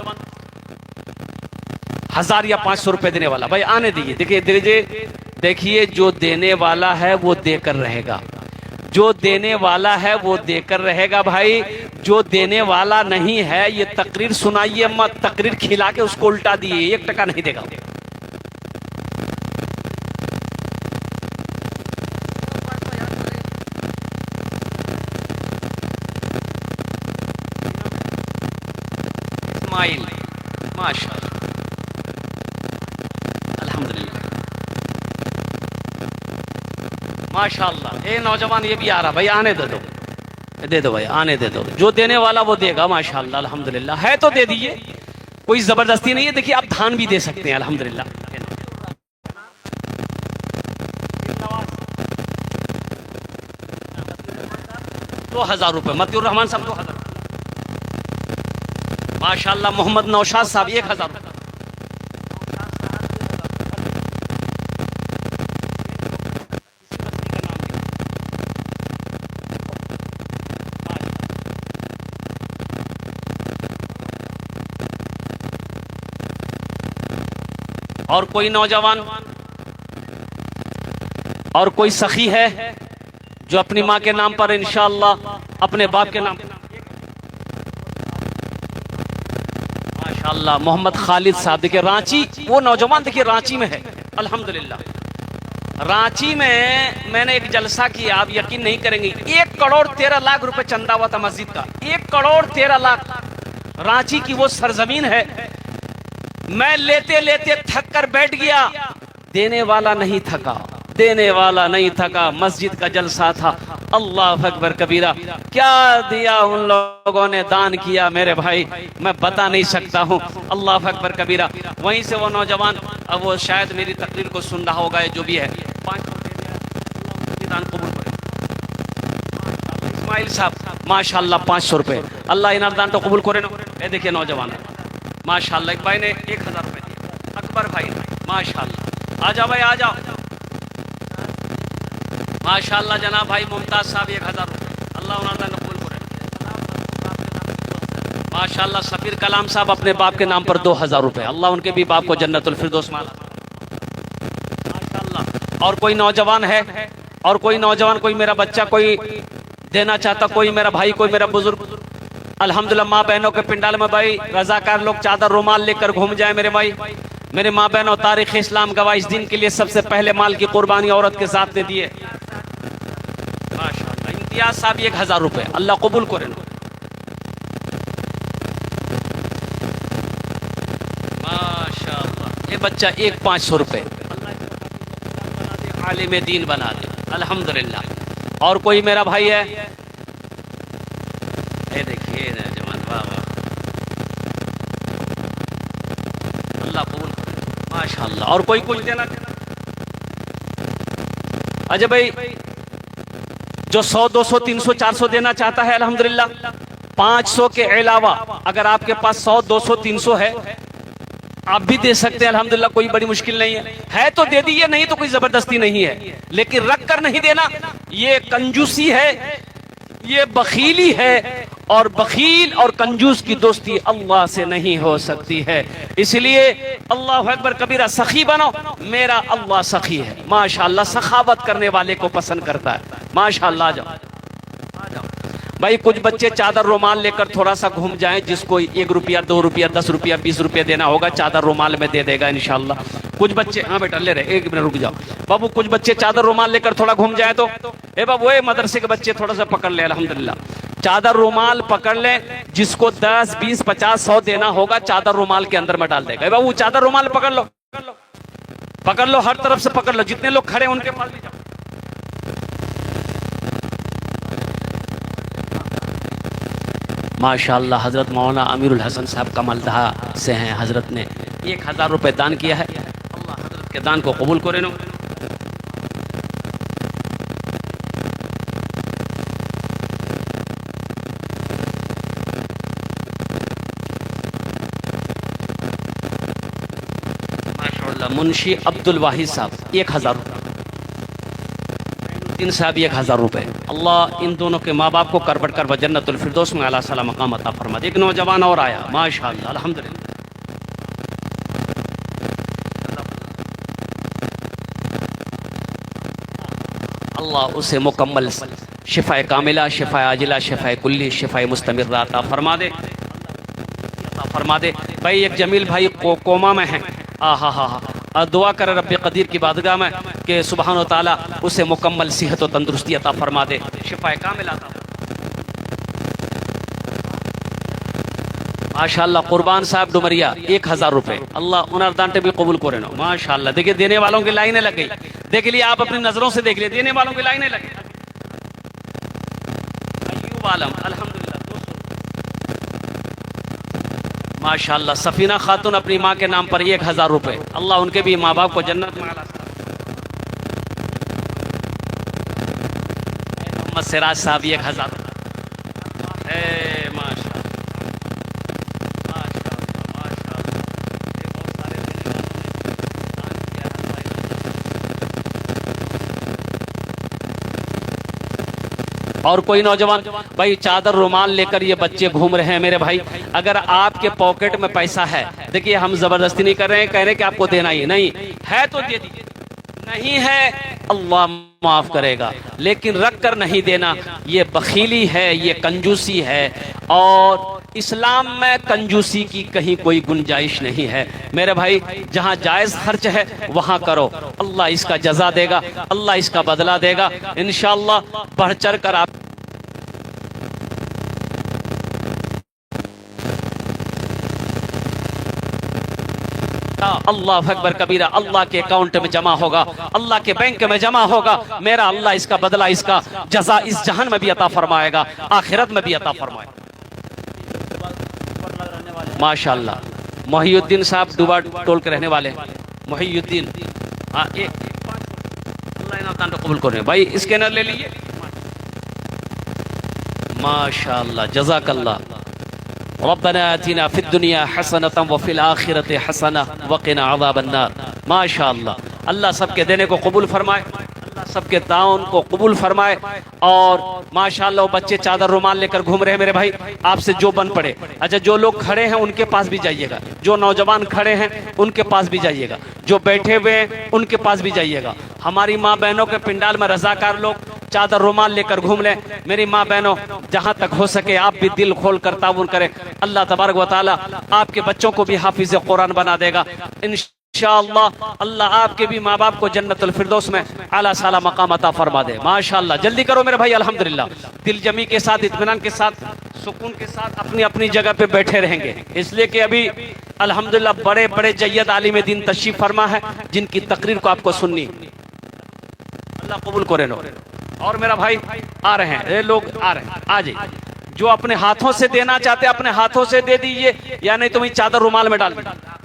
1000 या 500 रुपए देने वाला? भाई आने दीजिए, देखिए देखिए, जो देने वाला है वो देकर रहेगा, जो देने वाला है वो देकर रहेगा। भाई जो देने वाला नहीं है ये तकरीर सुनाइए मत, तकरीर खिला के उसको उल्टा दिए, 1 टका नहीं देगा। इस्माइल माशाअल्लाह माशाअल्लाह। ये नौजवान ये भी आ रहा, भाई आने दे दो भाई, आने दे दो। जो देने वाला वो देगा माशाअल्लाह अल्हम्दुलिल्लाह। है तो दे दीजिए, कोई जबरदस्ती नहीं है। देखिए आप धान भी दे सकते हैं अल्हम्दुलिल्लाह। 2000 रुपए मतियुर रहमान साहब 2000 माशाअल्लाह। मोहम्मद नौशाद साहब 1000 रुपए। और कोई नौजवान और कोई सखी है जो अपनी माँ के नाम पर इंशाअल्लाह, अपने बाप के नाम माशाअल्लाह। मोहम्मद खालिद साहब देखिए रांची, वो नौजवान देखिए रांची में है अल्हम्दुलिल्लाह। रांची में मैंने एक जलसा किया, आप यकीन नहीं करेंगे, 1 करोड़ 13 लाख रुपए चंदा हुआ था मस्जिद का। 1 करोड़ 13 लाख। रांची की वो सरजमीन है। मैं लेते लेते थक कर बैठ गया, देने वाला नहीं थका, देने वाला नहीं थका। मस्जिद का जलसा था, अल्लाह अकबर कबीरा। क्या दिया उन लोगों ने, दान किया मेरे भाई, मैं बता नहीं सकता हूँ। अल्लाह अकबर कबीरा। वहीं से वो नौजवान, अब वो शायद मेरी तकरीर को सुन रहा होगा, जो भी है, 5 दान कबूल करे। इस्माइल साहब माशाअल्लाह 500 रुपए, अल्लाह इनाम दान तो कबूल करे ना। ये देखिए नौजवान माशाअल्लाह। एक भाई ने 1000 रुपए दिए, अकबर भाई माशाअल्लाह। आ जाओ भाई आ जाओ माशाअल्लाह। जनाब भाई मुमताज साहब 1000 रुपए, अल्लाह उन्हें कबूल करे माशाअल्लाह। सफीर कलाम साहब अपने बाप के नाम पर 2000 रुपए, अल्लाह उनके भी बाप को जन्नतुल फिरदौस माशाअल्लाह। और कोई नौजवान है, और कोई नौजवान, कोई मेरा बच्चा कोई देना चाहता, कोई मेरा भाई, कोई मेरा बुजुर्ग अल्हम्दुलिल्लाह। माँ बहनों के पिंडाल में भाई रजाकार लोग चादर रुमाल लेकर घूम जाए मेरे भाई, मेरे माँ बहनों। तारीख इस्लाम गवाह इस दिन के लिए सबसे पहले माल की कुर्बानी औरत के साथ ने दिए माशाअल्लाह। इम्तियाज साहब 1000 रुपए, अल्लाह कबूल करे माशाअल्लाह। ये बच्चा 500 रुपए, आलिम दीन बना दे अल्हम्दुलिल्लाह। और कोई मेरा भाई है, ये देखिए नौजवान, वाह वाह, अल्लाह कबूल करे माशाअल्लाह। और कोई कुछ देना? अच्छा भाई जो 100, 200, 300, 400 देना चाहता है अल्हम्दुलिल्लाह 500 के अलावा अगर आपके पास 100, 200, 300 है आप भी दे सकते हैं अल्हम्दुलिल्लाह, कोई बड़ी मुश्किल नहीं है तो दे दीजिए, नहीं तो कोई जबरदस्ती नहीं है। लेकिन रख कर नहीं देना, ये कंजूसी है, ये बखीली है, और बखील और कंजूस की दोस्ती अल्लाह से नहीं हो सकती है। इसलिए अल्लाह अकबर कबीरा, सखी बनो, मेरा अल्लाह सखी है माशाअल्लाह, सखावत करने वाले को पसंद करता है माशाअल्लाह। आ जाओ भाई, कुछ बच्चे चादर रुमाल लेकर थोड़ा सा घूम जाएं, जिसको 1 रुपया, 2 रुपया, 10 रुपया, 20 रुपया देना होगा चादर रुमाल में दे देगा इंशाल्लाह। कुछ बच्चे, हाँ बेटा ले रहे, 1 मिनट रुक जाओ बाबू, कुछ बच्चे चादर रुमाल लेकर थोड़ा घूम जाए तो ए बाबू, ये मदरसे के बच्चे थोड़ा सा पकड़ ले अल्हम्दुलिल्लाह, चादर रुमाल पकड़ ले, जिसको 10, 20, 50, 100 देना होगा चादर रुमाल के अंदर में डाल देगा। ए बाबू चादर रुमाल पकड़ लो, पकड़ लो, हर तरफ से पकड़ लो, जितने लोग खड़े उनके पास ले जाओ। माशाअल्लाह हजरत मौलाना अमीरुल हसन साहब कमलदहा से हैं, हजरत ने 1000 रुपए दान किया है, अल्लाह हजरत के दान को कबूल करे नो। माशाअल्लाह मुंशी अब्दुल वाहिद साहब 1000 रुपये, इन साहब 1000 रुपये। अल्लाह इन दोनों के माँ बाप को कर बढ़ कर जन्नतुल फिरदौस में आला साला मकाम अता फरमा दे। एक नौजवान और आया माशाअल्लाह अल्हम्दुलिल्लाह, अल्लाह उसे मुकम्मल शिफा कामिला, शिफा आजिला, शिफा कुल्ली, शिफा मुस्तमिर्रा अता फरमा दे, अता फरमा दे। भाई एक जमील भाई कोमा में है, आहा हा हा, दुआ कर रब्बे कदीर की बादगाह में कि सुबहान व तआला उसे मुकम्मल सेहत और तंदुरुस्ती अता फरमा दे, शिफा कामिला अता। माशाअल्लाह कुर्बान साहब डुमरिया 1000 रुपये, अल्लाह उनर दांटे भी कबूल करे नो माशाअल्लाह। देखिए देने वालों की लाइनें लग गई, देख लिए आप अपनी नजरों से देख लिए, देने वालों की लाइनें लग गई। अय्यूब आलम अल्हम्दुलिल्लाह माशाअल्लाह, सफीना खातून अपनी माँ के नाम पर 1000 रुपये, अल्लाह उनके भी माँ बाप को जन्नत में आला। मोहम्मद सिराज साहब 1000 और कोई नौजवान भाई चादर रुमाल लेकर ये बच्चे घूम रहे हैं मेरे भाई, अगर आपके पॉकेट में पैसा है, देखिए हम जबरदस्ती नहीं कर रहे हैं, कह रहे हैं कि आपको देना ही नहीं है तो दे दीजिए, नहीं है अल्लाह माफ करेगा, लेकिन रख कर नहीं देना ये बखीली है, ये कंजूसी है, और इस्लाम में कंजूसी की कहीं कोई गुंजाइश नहीं है मेरे भाई। जहां जायज खर्च है वहां करो, अल्लाह इसका जजा देगा, अल्लाह इसका बदला देगा इंशाअल्लाह। बढ़ चढ़ कर आप अल्लाह अकबर कबीरा, अल्लाह के अकाउंट में जमा होगा, अल्लाह के बैंक में जमा होगा, मेरा अल्लाह इसका बदला, इसका जजा इस जहान में भी अता फरमाएगा, आखिरत में भी अता फरमाएगा माशाअल्लाह। मोहिउद्दीन साहब दुबा टोल के रहने वाले, मोहिउद्दीन, हाँ अल्लाह कबूल करें भाई, स्कैनर ले लीजिए माशाअल्लाह जज़ाकल्लाह। रब्बना आतिना फिद दुनिया हसनतम व फिल आखिरति हसना व क़िना अज़ाबन्नार। माशाअल्लाह, अल्लाह सबके देने को कबूल फरमाए, अल्लाह सबके ताउन को कबूल फरमाए। और माशाअल्लाह वो बच्चे चादर रुमाल लेकर घूम रहे हैं मेरे भाई, आपसे जो बन पड़े, अच्छा जो लोग खड़े हैं उनके पास भी जाइएगा, जो नौजवान खड़े हैं उनके पास भी जाइएगा, जो बैठे हुए हैं उनके पास भी जाइएगा। हमारी माँ बहनों के पिंडाल में रजाकार लोग चादर रुमाल लेकर घूम लें। मेरी माँ बहनों, जहां तक हो सके आप भी दिल खोल कर ताउन करें, अल्लाह तबारक व तआला आपके बच्चों को भी हाफिज कुरान बना देगा इंशाअल्लाह। अल्लाह आपके भी माँ बाप को जन्नतुल फिरदौस में आला साला मकाम अता फरमा दे माशाअल्लाह। जल्दी करो मेरे भाई, अल्हम्दुलिल्लाह दिल जमी के साथ, इत्मीनान के साथ, सुकून के साथ अपनी अपनी जगह पे बैठे रहेंगे, इसलिए कि अभी अल्हम्दुलिल्लाह बड़े बड़े जय्यद आलिम दीन तशरीफ फरमा है, जिनकी तकरीर को आपको सुननी, अल्लाह कबूल करे नो। और मेरा भाई आ रहे हैं, ये लोग आ रहे हैं, आ जाइए, जो अपने हाथों से देना चाहते हैं अपने हाथों से दे दीजिए, या नहीं तो वही चादर रुमाल में डाल दीजिए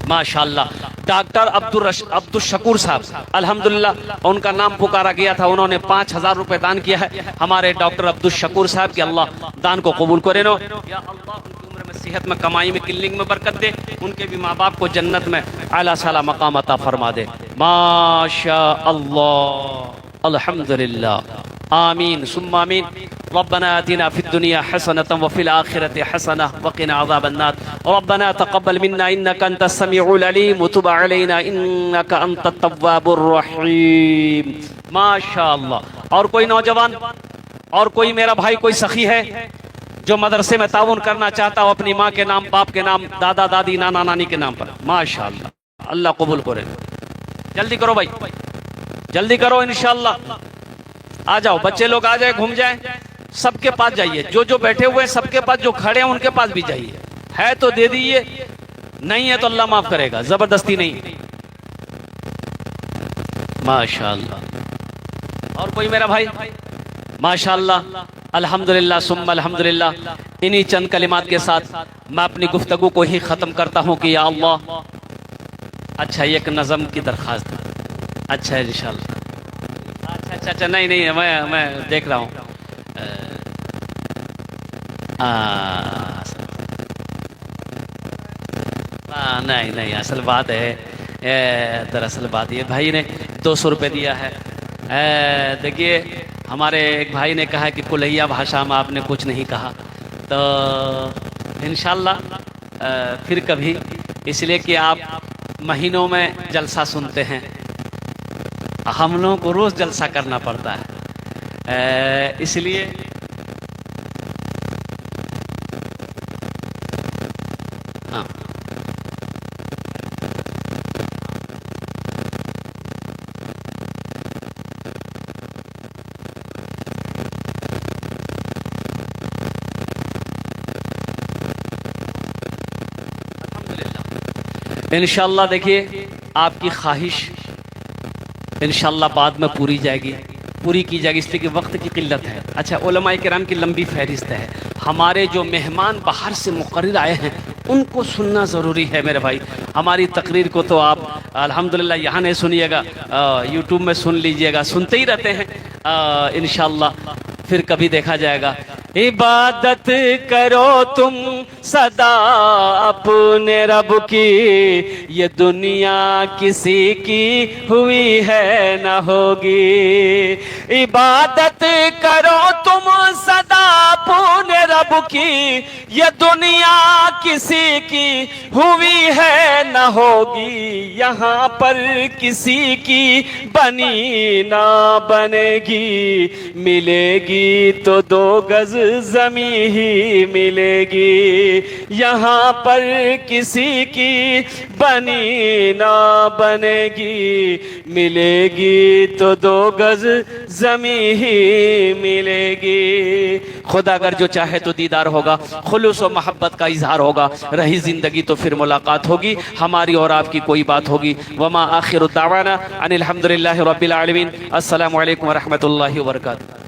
माशाअल्लाह। डॉक्टर अब्दुल शकूर साहब, अल्हम्दुलिल्लाह उनका नाम पुकारा गया था, उन्होंने 5,000 रुपए दान किया है। हमारे डॉक्टर अब्दुल शकूर साहब की अल्लाह दान को कबूल करे नो, या अल्लाह उनकी उम्र में, सेहत में, कमाई में, किल्लिंग में बरकत दे, उनके भी माँ बाप को जन्नत में आला साला मकाम अता फरमा दे। माशा अल्लाह, अल्हम्दुलिल्लाह, आमीन सुम्मा आमीन। रब्बना आतिना फिद दुनिया हसनतम व फिल आखिरति हसनह व क़िना अज़ाबन्नार। रब्बना तक़ब्बल मिन्ना इन्नका अंतस समीउल अलीम व तुब अलैना इन्नका अंतत तव्वाबुर रहीम। माशाअल्लाह। और कोई नौजवान, और कोई मेरा भाई, कोई सखी है जो मदरसे में ताउन करना चाहता हो अपनी माँ के नाम, बाप के नाम, दादा दादी, नाना नानी के नाम पर? माशाअल्लाह, अल्लाह कबूल करे। जल्दी करो भाई, जल्दी करो, इंशाअल्लाह आ जाओ, बच्चे लोग आ जाए, घूम जाए, सबके पास जाइए, जो जो बैठे हुए हैं सबके पास, जो खड़े हैं उनके पास भी जाइए, है तो दे दीजिए, नहीं है तो अल्लाह माफ करेगा, जबरदस्ती नहीं। माशाअल्लाह। और कोई मेरा भाई? माशाअल्लाह, अल्हम्दुलिल्लाह सुम्मा अल्हम्दुलिल्लाह। इन्हीं चंद कलिमात के साथ मैं अपनी गुफ्तगू को ही खत्म करता हूँ कि या अल्लाह, अच्छा एक नज़म की दरख्वास्त। अच्छा है इंशाअल्लाह। अच्छा अच्छा, नहीं नहीं, मैं देख रहा हूँ। नहीं नहीं, असल बात है, दरअसल बात ये, भाई ने 200 रुपये दिया है। देखिए, हमारे एक भाई ने कहा कि कुलैया भाषा में आपने कुछ नहीं कहा, तो इंशाअल्लाह फिर कभी, इसलिए कि आप महीनों में जलसा सुनते हैं, हम लोगों को रोज़ जलसा करना पड़ता है, इसलिए हाँ। इंशाअल्लाह देखिए, आपकी ख्वाहिश इंशाअल्लाह बाद में पूरी की जाएगी, इसलिए कि वक्त की किल्लत है। अच्छा, उलमाए किराम की लंबी फहरिस्त है, हमारे जो मेहमान बाहर से मुकर्रर आए हैं उनको सुनना ज़रूरी है मेरे भाई। हमारी तकरीर को तो आप अल्हम्दुलिल्लाह यहाँ नहीं सुनिएगा, यूट्यूब में सुन लीजिएगा, सुनते ही रहते हैं। इंशाअल्लाह फिर कभी देखा जाएगा। इबादत करो तुम सदा अपने रब की, ये दुनिया किसी की हुई है न होगी। इबादत करो तुम सदा अपने रब की, ये दुनिया किसी की हुई है न होगी। यहाँ पर किसी की बनी ना बनेगी, मिलेगी तो 2 गज ज़मीं ही मिलेगी। यहाँ पर किसी की बनी ना बनेगी, मिलेगी तो 2 गज ज़मीं ही मिलेगी। खुदा अगर जो चाहे तो दीदार होगा, खुलूस और मोहब्बत का इजहार होगा, रही ज़िंदगी तो फिर मुलाकात होगी, हमारी और आपकी कोई बात होगी। वमा आखिरु दावाना अनिल हम्दुलिल्लाहि रब्बिल आलमीन। अस्सलामु अलैकुम व रहमतुल्लाहि व बरकातुहू।